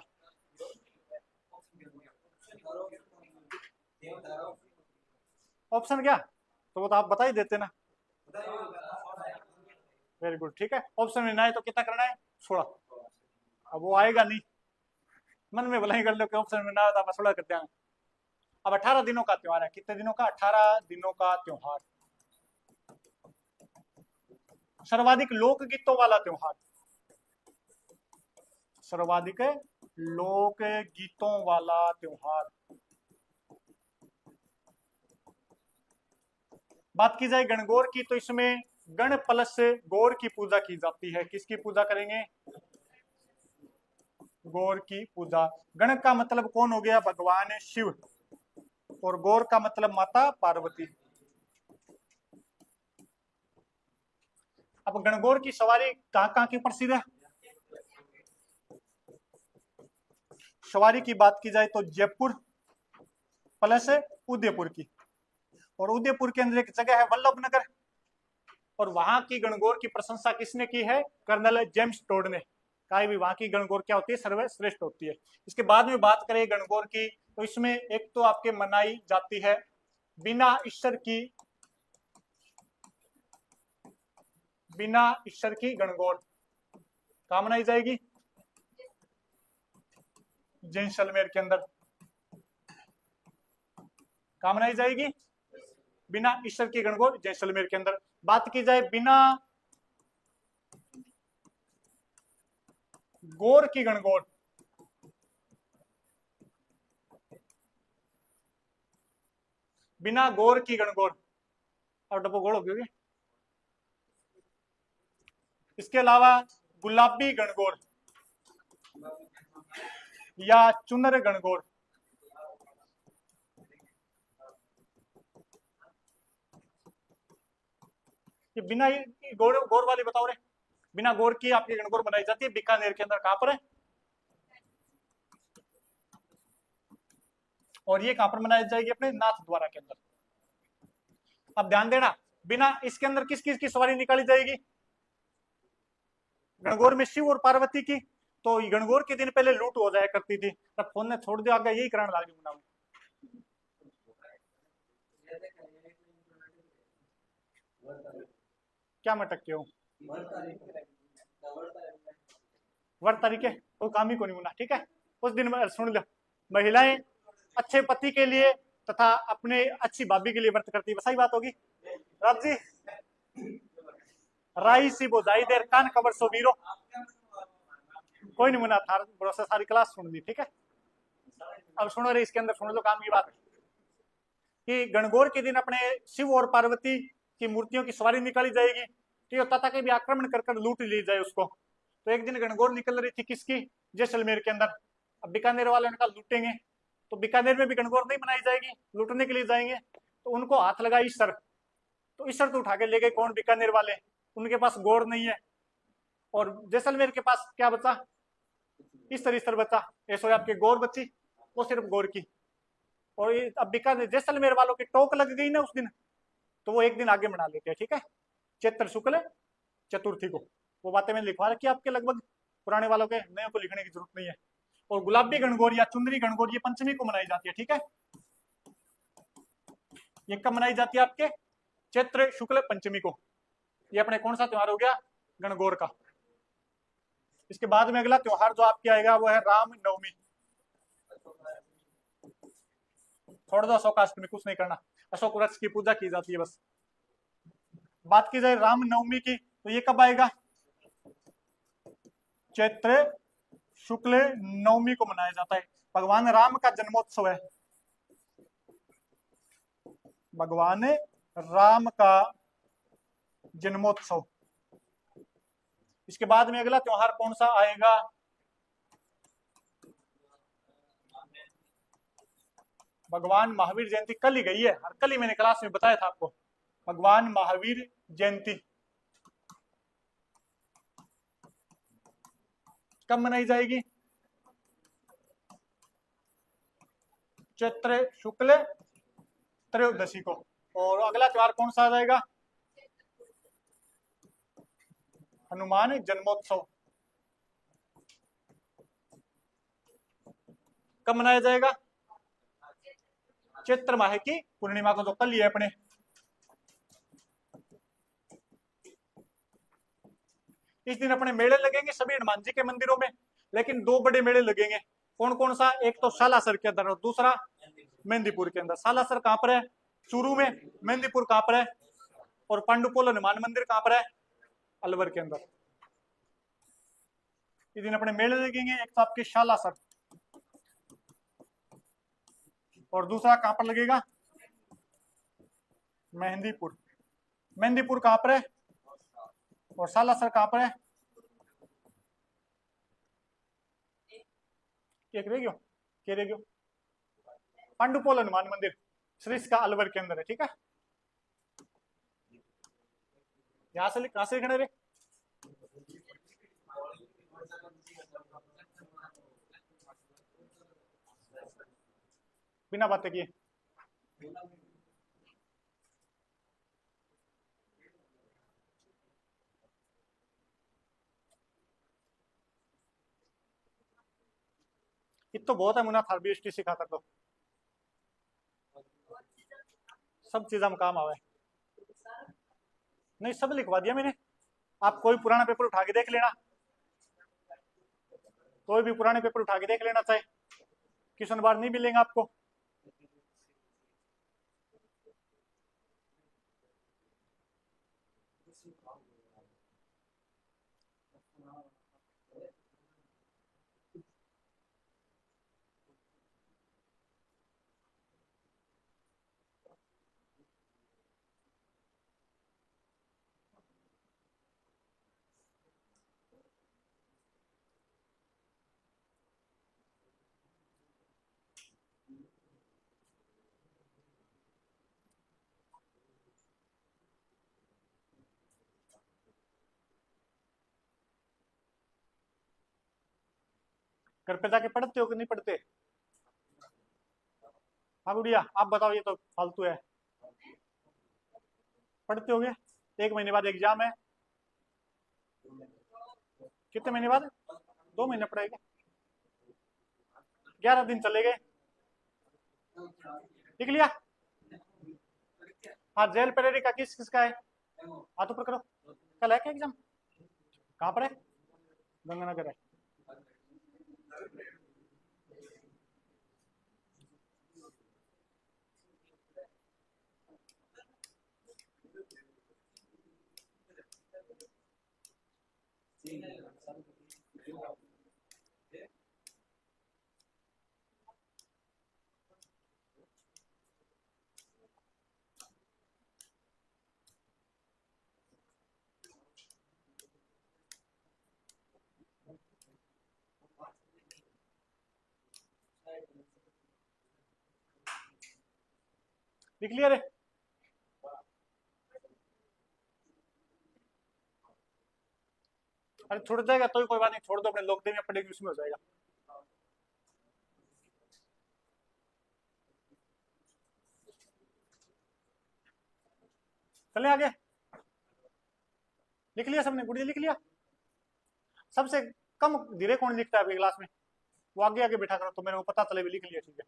ऑप्शन क्या? तो वो तो आप बता ही देते ना। वेरी गुड, ठीक है। ऑप्शन में ना है तो कितना करना है? 16। अब वो आएगा नहीं, मन में भलाई कर लो कि ऑप्शन में ना आता, आप 16 करते हैं। अब 18 दिनों का त्योहार है। कितने दिनों का? 18 दिनों का त्योहार। सर्वाधिक लोकगीतों वाला त्योहार, सर्वाधिक लोक गीतों वाला त्योहार। बात की जाए गणगौर की तो इसमें गण प्लस गौर की पूजा की जाती है। किसकी पूजा करेंगे? गौर की पूजा। गण का मतलब कौन हो गया? भगवान शिव, और गौर का मतलब माता पार्वती। अब गणगौर की सवारी कहां की प्रसिद्ध है? सवारी की बात की जाए तो जयपुर प्लस उदयपुर की, और उदयपुर के अंदर एक जगह है वल्लभ नगर, और वहां की गणगौर की प्रशंसा किसने की है? कर्नल जेम्स टोड ने। काय भी वहां की गणगौर क्या होती है, सर्वश्रेष्ठ होती है। इसके बाद में बात करें गणगौर की, तो इसमें एक तो आपके मनाई जाती है बिना ईश्वर की, बिना ईश्वर की गणगौर कहाँ मनाई जाएगी, जैसलमेर के अंदर। कहाँ मनाई जाएगी, बिना ईश्वर की गणगौर जैसलमेर के अंदर। बात की जाए बिना गौर की गणगौर, बिना गौर की गणगौर, और डब्बो गोल हो गई। इसके अलावा गुलाबी गणगौर या चुनर गणगौर, ये बिना गौर गौर वाली बताओ रे, बिना गौर की आपकी गणगौर बनाई जाती है बीकानेर के अंदर। कहां पर है, और ये कहां पर बनाई जाएगी, अपने नाथ द्वारा के अंदर। अब ध्यान देना, बिना इसके अंदर किस किस की सवारी निकाली जाएगी, गणगौर में शिव और पार्वती की। तो गणगौर के दिन पहले लूट हो जाया करती थी, तब फोन ने छोड़ दिया, आगे यही कराने लग मुना में। क्या मैं टक्के हूँ, वर्त तारीख है, कोई काम ही को नहीं मुना, ठीक है। उस दिन सुन लो, महिलाएं अच्छे पति के लिए तथा अपने अच्छी भाभी के लिए व्रत करती है, सही बात होगी राज जी। राई सी बोझाई देर कान कबर सो वीरो, कोई नहीं मुना था, भरोसा सारी क्लास सुन ली, ठीक है। अब सुनो रे, इसके अंदर सुन लो काम की बात कि गणगौर के दिन अपने शिव और पार्वती की मूर्तियों की सवारी निकाली जाएगी, ठीक है, तथा के भी आक्रमण कर लूट ली जाए उसको। तो एक दिन गणगौर निकल रही थी किसकी, जैसलमेर के अंदर। अब बीकानेर वाले उनका लूटेंगे, तो बीकानेर में भी गणगौर नहीं बनाई जाएगी, लूटने के लिए जाएंगे, तो उनको हाथ लगा ईश्वर, तो ईश्वर तो उठा के ले गए कौन, बीकानेर वाले, उनके पास गौर नहीं है। और जैसलमेर के पास क्या बचा, ईश्वर बचा, ऐसा आपके गौर बची, वो सिर्फ गौर की। और अब बीकानेर जैसलमेर वालों की टोक लग गई ना उस दिन, तो वो एक दिन आगे मना लेते हैं, ठीक है, चैत्र शुक्ल चतुर्थी को। वो बातें मैंने लिखवा रखी आपके लगभग, पुराने वालों के, नए को लिखने की जरूरत नहीं है। और गुलाबी गणगौर या चुंदरी गणगौर ये पंचमी को मनाई जाती है, ठीक है। ये कब मनाई जाती है, आपके चैत्र शुक्ल पंचमी को। ये अपने कौन सा त्योहार हो गया, गणगौर का। इसके बाद में अगला त्योहार जो आपके आएगा वो है राम नवमी। छोड़ दो अशोकाष्टमी, कुछ नहीं करना, अशोक वृक्ष की पूजा की जाती है बस। बात की जाए राम नवमी की, तो ये कब आएगा, चैत्र शुक्ल नवमी को मनाया जाता है। भगवान राम का जन्मोत्सव है, भगवान राम का जन्मोत्सव। इसके बाद में अगला त्योहार कौन सा आएगा, भगवान महावीर जयंती। कल ही गई है, और कल ही मैंने क्लास में बताया था आपको, भगवान महावीर जयंती कब मनाई जाएगी, चैत्र शुक्ल त्रयोदशी को। और अगला त्योहार कौन सा आ जाएगा, हनुमान जन्मोत्सव कब मनाया जाएगा, चैत्र माह की पूर्णिमा को, जो कल ही है अपने। इस दिन अपने मेले लगेंगे सभी हनुमान जी के मंदिरों में, लेकिन दो बड़े मेले लगेंगे। कौन कौन सा, एक तो सालासर के अंदर और दूसरा मेहंदीपुर के अंदर। सालासर कहां पर है, चूरू में। मेहंदीपुर कहां पर है, और पांडुपोल हनुमान मंदिर कहां पर है, अलवर के अंदर। इस दिन अपने मेले लगेंगे, एक तो आपके सालासर, और दूसरा कहां पर लगेगा, मेहंदीपुर। मेहंदीपुर कहां पर है, और सालासर कहां पर है, एक रह गयो, क्या रह गयो, पांडुपोल हनुमान मंदिर श्रीष का अलवर के अंदर है, ठीक है। यहां से कहां से लिखना रे, बिना बातें किए। इत तो बहुत है मुना थार बीएसटी सिखा कर तो सब चीज हम काम आवे। नहीं सब लिखवा दिया मैंने। आप कोई पुराना पेपर उठा के देख लेना, कोई भी पुराने पेपर उठा के देख लेना, चाहे क्वेश्चन बार नहीं मिलेंगे आपको। घर पे जाके पढ़ते हो कि नहीं पढ़ते? हाँ गुड़िया आप बताओ, ये तो फालतू है। पढ़ते होगे, 1 महीने बाद एग्जाम है। कितने महीने बाद? 2 महीने पढ़ेगा, 11 दिन चले गए। लिख लिया? हाँ जेल पेरेरी का किस किसका है? हाथ ऊपर करो। कल है क्या एग्जाम? कहाँ पर है? गंगानगर है। लिख लिया रे? अरे छूट जाएगा तो कोई बात नहीं, छोड़ दो, अपने लोग में पड़ेगी उसमें हो जाएगा। चले आगे। लिख लिया सबने? गुड़िया लिख लिया? सबसे कम धीरे कौन लिखता है आपकी क्लास में? वो आगे आगे बैठा करो तो मेरे को पता चले भी लिख लिया। ठीक है,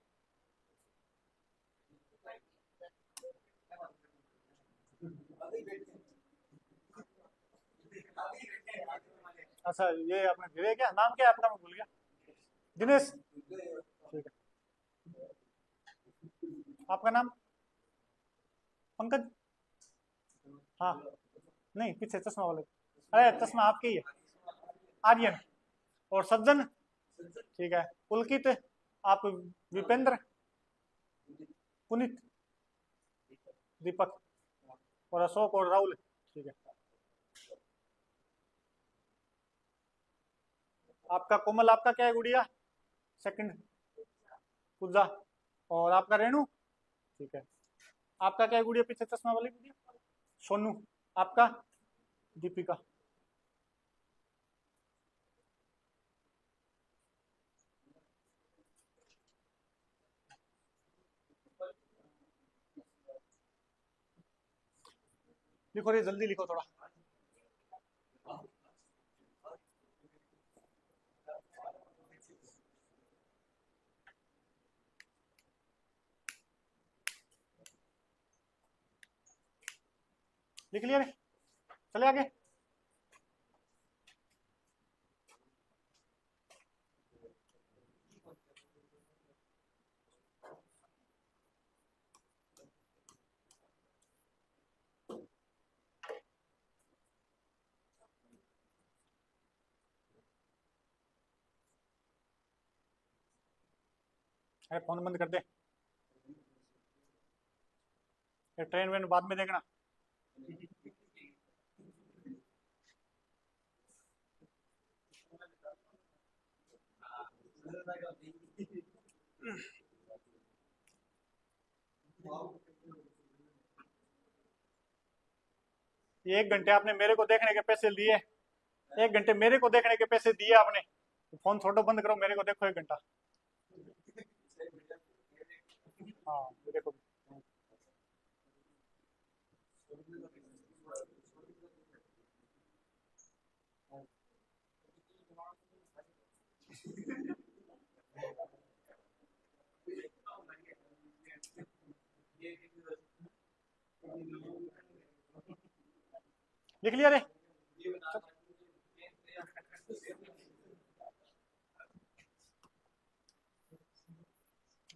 अच्छा ये आपने धीरे, क्या नाम क्या है आपका? मैं भूल गया। दिनेश, ठीक है। आपका नाम? पंकज? हाँ, नहीं पीछे चश्मा वाले। अरे चश्मा आपके ही है। आर्यन और सज्जन, ठीक है। पुलकित, आप विपेंद्र, पुनित, दीपक और अशोक और राहुल, ठीक है। आपका कोमल, आपका क्या है गुड़िया? सेकंड पूजा। और आपका रेणु, ठीक है। आपका क्या है गुड़िया पीछे चश्मा वाली गुड़िया? सोनू। आपका? दीपिका। लिखो रे, जल्दी लिखो थोड़ा। लिख लिया रे? चले आगे। अरे फोन बंद कर दे, ये ट्रेन वेन बाद में देखना। ये 1 घंटे आपने मेरे को देखने के पैसे लिए, 1 घंटे मेरे को देखने के पैसे दिए आपने। फोन छोड़ो, बंद करो, मेरे को देखो 1 घंटा। हाँ ये देखो। लिख लिया रे?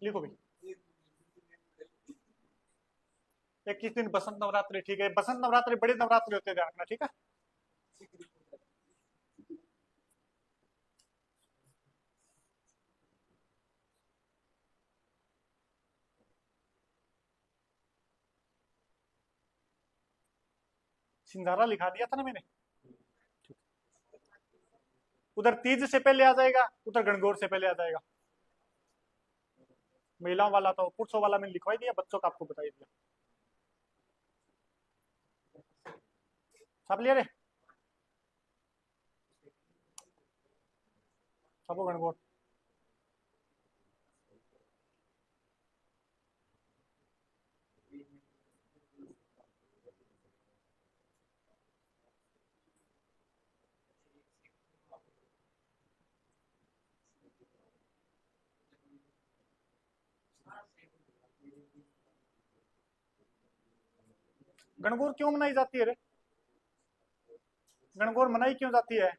लिखो भाई। 21 दिन बसंत नवरात्रि, ठीक है। बसंत नवरात्रि बड़े नवरात्रि होते हैं, ध्यान रखना, ठीक है। सिंधारा लिखा दिया था ना मैंने। उधर तीज से पहले आ जाएगा, उधर गणगौर से पहले आ जाएगा। महिलाओं वाला तो पुरुषों वाला मैंने लिखवाई दिया, बच्चों का आपको बताई दिया। छाप लिया रे? छापो गणगौर। गणगौर क्यों मनाई जाती है रे? गणगौर मनाई क्यों जाती है?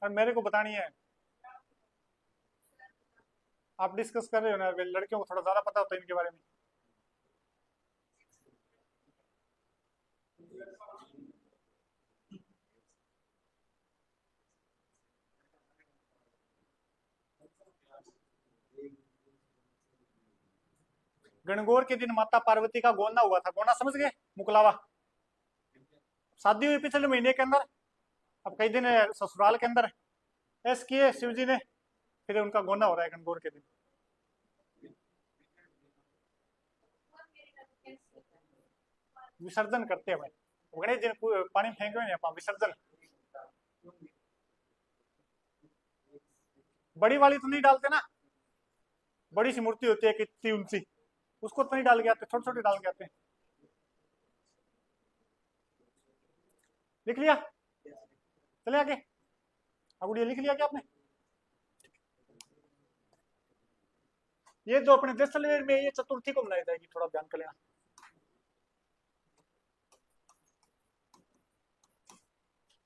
और मेरे को बतानी है। आप डिस्कस कर रहे हो ना, लड़कियों को थोड़ा ज्यादा पता होता है इनके बारे में। गणगौर के दिन माता पार्वती का गोना हुआ था। गोना समझ गए? मुकलावा। शादी हुई पिछले महीने के अंदर, अब कई दिन ससुराल के अंदर ऐस किए शिव जी ने, फिर उनका गोना हो रहा है गणगौर के दिन। विसर्जन करते हैं भाई, गणेश जी ने पानी फेंक रहे हैं, विसर्जन। बड़ी वाली तो नहीं डालते ना, बड़ी सी मूर्ति होती है कितनी ऊंची, उसको तो नहीं डाल के आते, छोटे छोटे डाल के आते हैं। लिख लिया? चले आगे। अब ये लिख लिया क्या आपने? ये जो अपने जैसलमेर में ये चतुर्थी को मनाई जाएगी, थोड़ा ध्यान कर लेना।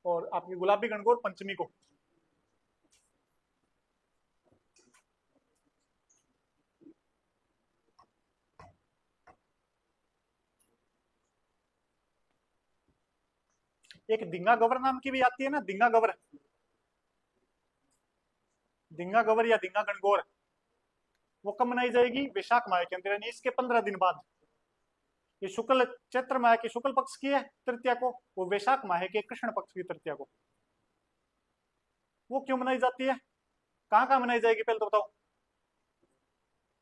और आपकी गुलाबी गणगौर पंचमी को। एक दिंगा गवर नाम की भी आती है ना, दिंगा गवर। दिंगा गवर या दिंगा गणगौर, वो कब मनाई जाएगी? वैशाख माह के अंदर, यानी इसके 15 दिन बाद। ये शुक्ल चैत्र माह के शुक्ल पक्ष की है तृतीया को, वो वैशाख माह के कृष्ण पक्ष की तृतीया को। वो क्यों मनाई जाती है? कहाँ कहाँ मनाई जाएगी पहले तो बताओ।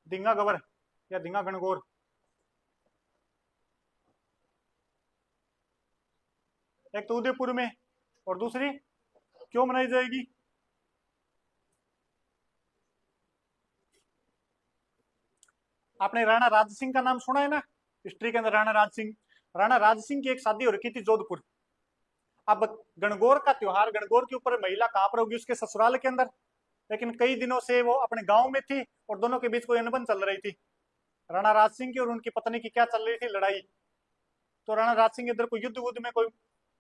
दिंगा गवर या दिंगा गणगौर। एक तो उदयपुर में, और दूसरी क्यों मनाई जाएगी? आपने राणा राज सिंह का नाम सुना है ना, हिस्ट्री के अंदर। राणा राज सिंह, राणा राज सिंह की एक शादी हो रखी थी जोधपुर। अब गणगौर का त्योहार, गणगौर के ऊपर महिला कहां पर होगी? उसके ससुराल के अंदर। लेकिन कई दिनों से वो अपने गांव में थी, और दोनों के बीच कोई अनबन चल रही थी, राणा राज सिंह की और उनकी पत्नी की। क्या चल रही थी? लड़ाई। तो राणा राज सिंह इधर कोई युद्ध वुद्ध में कोई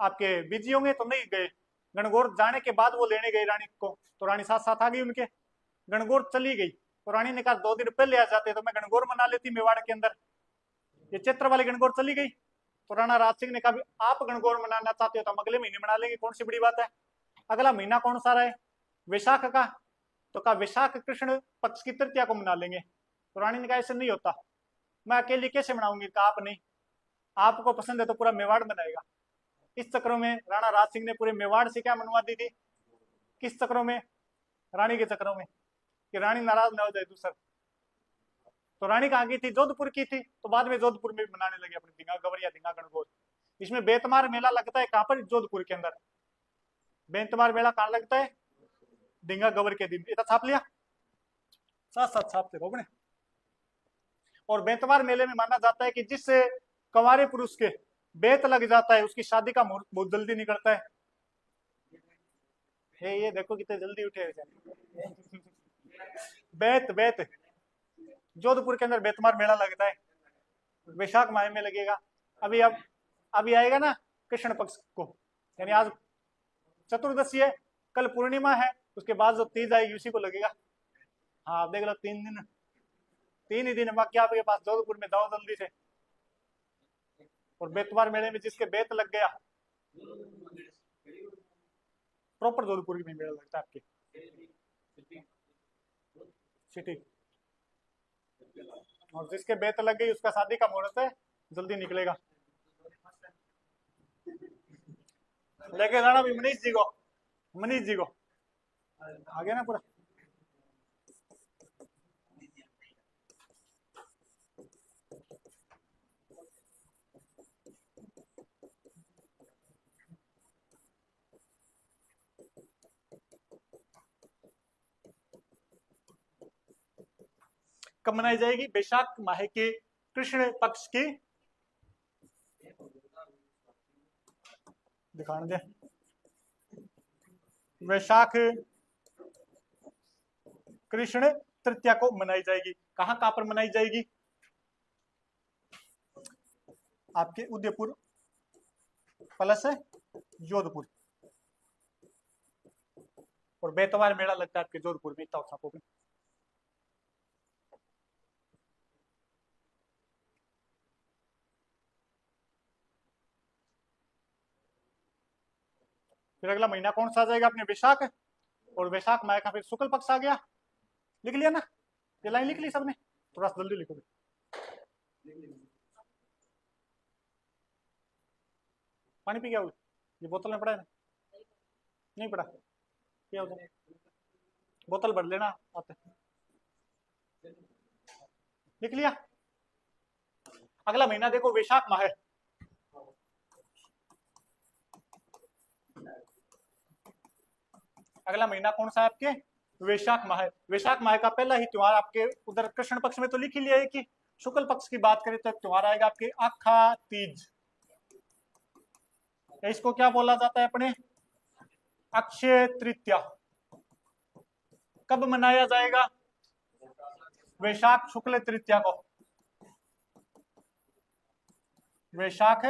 आपके बिजी होंगे तो नहीं गए। गणगौर जाने के बाद वो लेने गई रानी को, तो रानी साथ साथ आ गई उनके। गणगौर चली गई, तो रानी ने कहा 2 दिन पहले आ जाते तो मैं गणगौर मना लेती मेवाड़ के अंदर। ये चैत्र वाली गणगौर चली गई, तो राणा राज सिंह ने कहा आप गणगौर मनाना चाहते हो तो हम अगले महीने मना लेंगे, कौन सी बड़ी बात है। अगला महीना कौन सा रहा है? वैशाख का। तो कहा वैशाख कृष्ण पक्ष की तृतीया को मना लेंगे। तो रानी ने कहा ऐसे नहीं होता, मैं अकेली कैसे मनाऊंगी। कहा आप नहीं, आपको पसंद है तो पूरा मेवाड़ मनाएगा। इस चक्रों में राणा राज सिंह ने पूरे मेवाड़ से क्या मनवा दी थी? किस चक्रों में? रानी के चक्रों में, कि रानी नाराज न हो जाए दूसर। तो रानी कहाँ की थी? जोधपुर की थी, तो बाद में जोधपुर में मनाने लगे अपनी दिंगा गवर या दिंगा गणगौर। इसमें बेतमार मेला लगता है कहाँ पर? जोधपुर के अंदर। बेतमार मेला कहाँ लगता है? दिंगा गवर के दिन। इतना छाप लिया? साथ साथ छापते रहो। और बेतमार मेले में माना जाता है कि जिस कंवारे पुरुष के बेत लग जाता है, उसकी शादी का मुहूर्त बहुत जल्दी निकलता है। ये देखो कितने जल्दी उठे बेचारे। बेत बेत, जोधपुर के अंदर बेतमार मेला लगता है, वैशाख माह में लगेगा। अब अभी आएगा ना कृष्ण पक्ष को, यानी आज चतुर्दशी है, कल पूर्णिमा है, उसके बाद जो तीज आएगी उसी को लगेगा। हाँ आप देख लो, 3 दिन, 3 ही दिन बाकी आपके पास। जोधपुर में जाओ जल्दी से, और बेतवार मेले में जिसके बेत लग गया, प्रॉपर जोधपुर में मेला लगता है आपके सिटी, और जिसके बेत लग गई उसका शादी का मुहूर्त है, जल्दी निकलेगा। लेके जाना भी मनीष जी को, मनीष जी को आ गया ना पूरा। कब मनाई जाएगी? वैशाख माह के कृष्ण पक्ष की, दिखाने दे, वैशाख कृष्ण तृतीया को मनाई जाएगी। कहां पर मनाई जाएगी? आपके उदयपुर प्लस जोधपुर, और बेतवार मेला लगता है आपके जोधपुर में, इतना उत्साह में। फिर अगला महीना कौन सा आ जाएगा अपने? वैशाख, और वैशाख माह का फिर शुक्ल पक्ष आ गया। लिख लिया ना? ये लाइन लिख ली सबने? थोड़ा सा जल्दी लिखोगे। पानी पी गया? ये बोतल में पड़ा है ना? नहीं पड़ा? क्या होता है? बोतल भर लेना आते। लिख लिया? अगला महीना देखो वैशाख माह है, अगला महीना कौन सा है आपके? वैशाख माह। वैशाख माह का पहला ही त्योहार आपके उधर कृष्ण पक्ष में तो लिख ही लिया है कि शुक्ल पक्ष की बात करें तो त्योहार आएगा आपके आखा तीज। इसको क्या बोला जाता है अपने? अक्षय तृतीया। कब मनाया जाएगा? वैशाख शुक्ल तृतीया को, वैशाख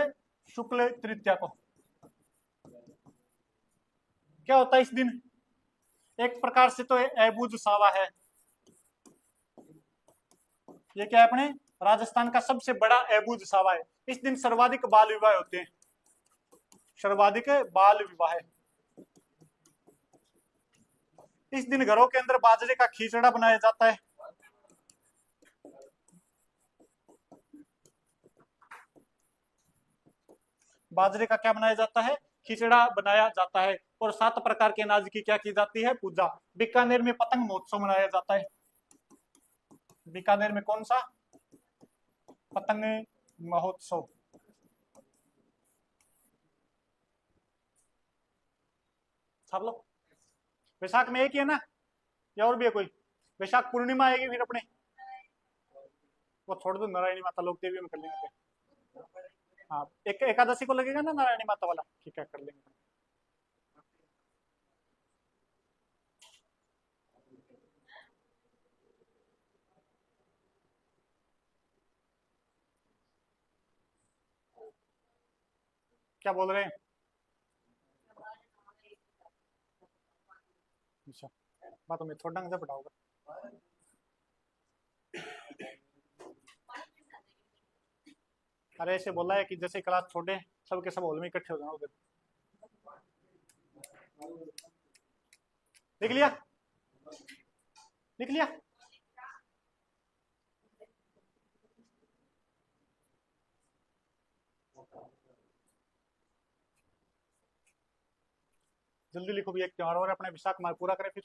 शुक्ल तृतीया को। क्या होता है इस दिन? एक प्रकार से तो ऐबुज सावा है। ये क्या है अपने? राजस्थान का सबसे बड़ा ऐबुज सावा है। इस दिन सर्वाधिक बाल विवाह होते हैं, सर्वाधिक बाल विवाह। इस दिन घरों के अंदर बाजरे का खिचड़ा बनाया जाता है। बाजरे का क्या बनाया जाता है? खिचड़ा बनाया जाता है। और 7 प्रकार के अनाज की क्या की जाती है? पूजा। बीकानेर में पतंग महोत्सव मनाया जाता है। बीकानेर में कौन सा? पतंग महोत्सव। सब लोग वैशाख में एक ही है ना, या और भी है कोई? वैशाख पूर्णिमा आएगी फिर अपने, वो छोड़ दो, नारायणी माता लोग देवी में कर लेंगे। हाँ, एक एकादशी को लगेगा ना नारायणी माता वाला, ठीक है कर लेंगे। क्या बोल रहे हैं? अच्छा, बात में थोड़ा ढंग से पढ़ाओगे। अरे ऐसे बोला है कि जैसे क्लास छोटे सबके सब हॉल में इकट्ठे हो जाओ उधर। लिख लिया? लिख लिया? जल्दी लिखो भी, एक त्योहार और अपने विशाख माह पूरा करें फिर।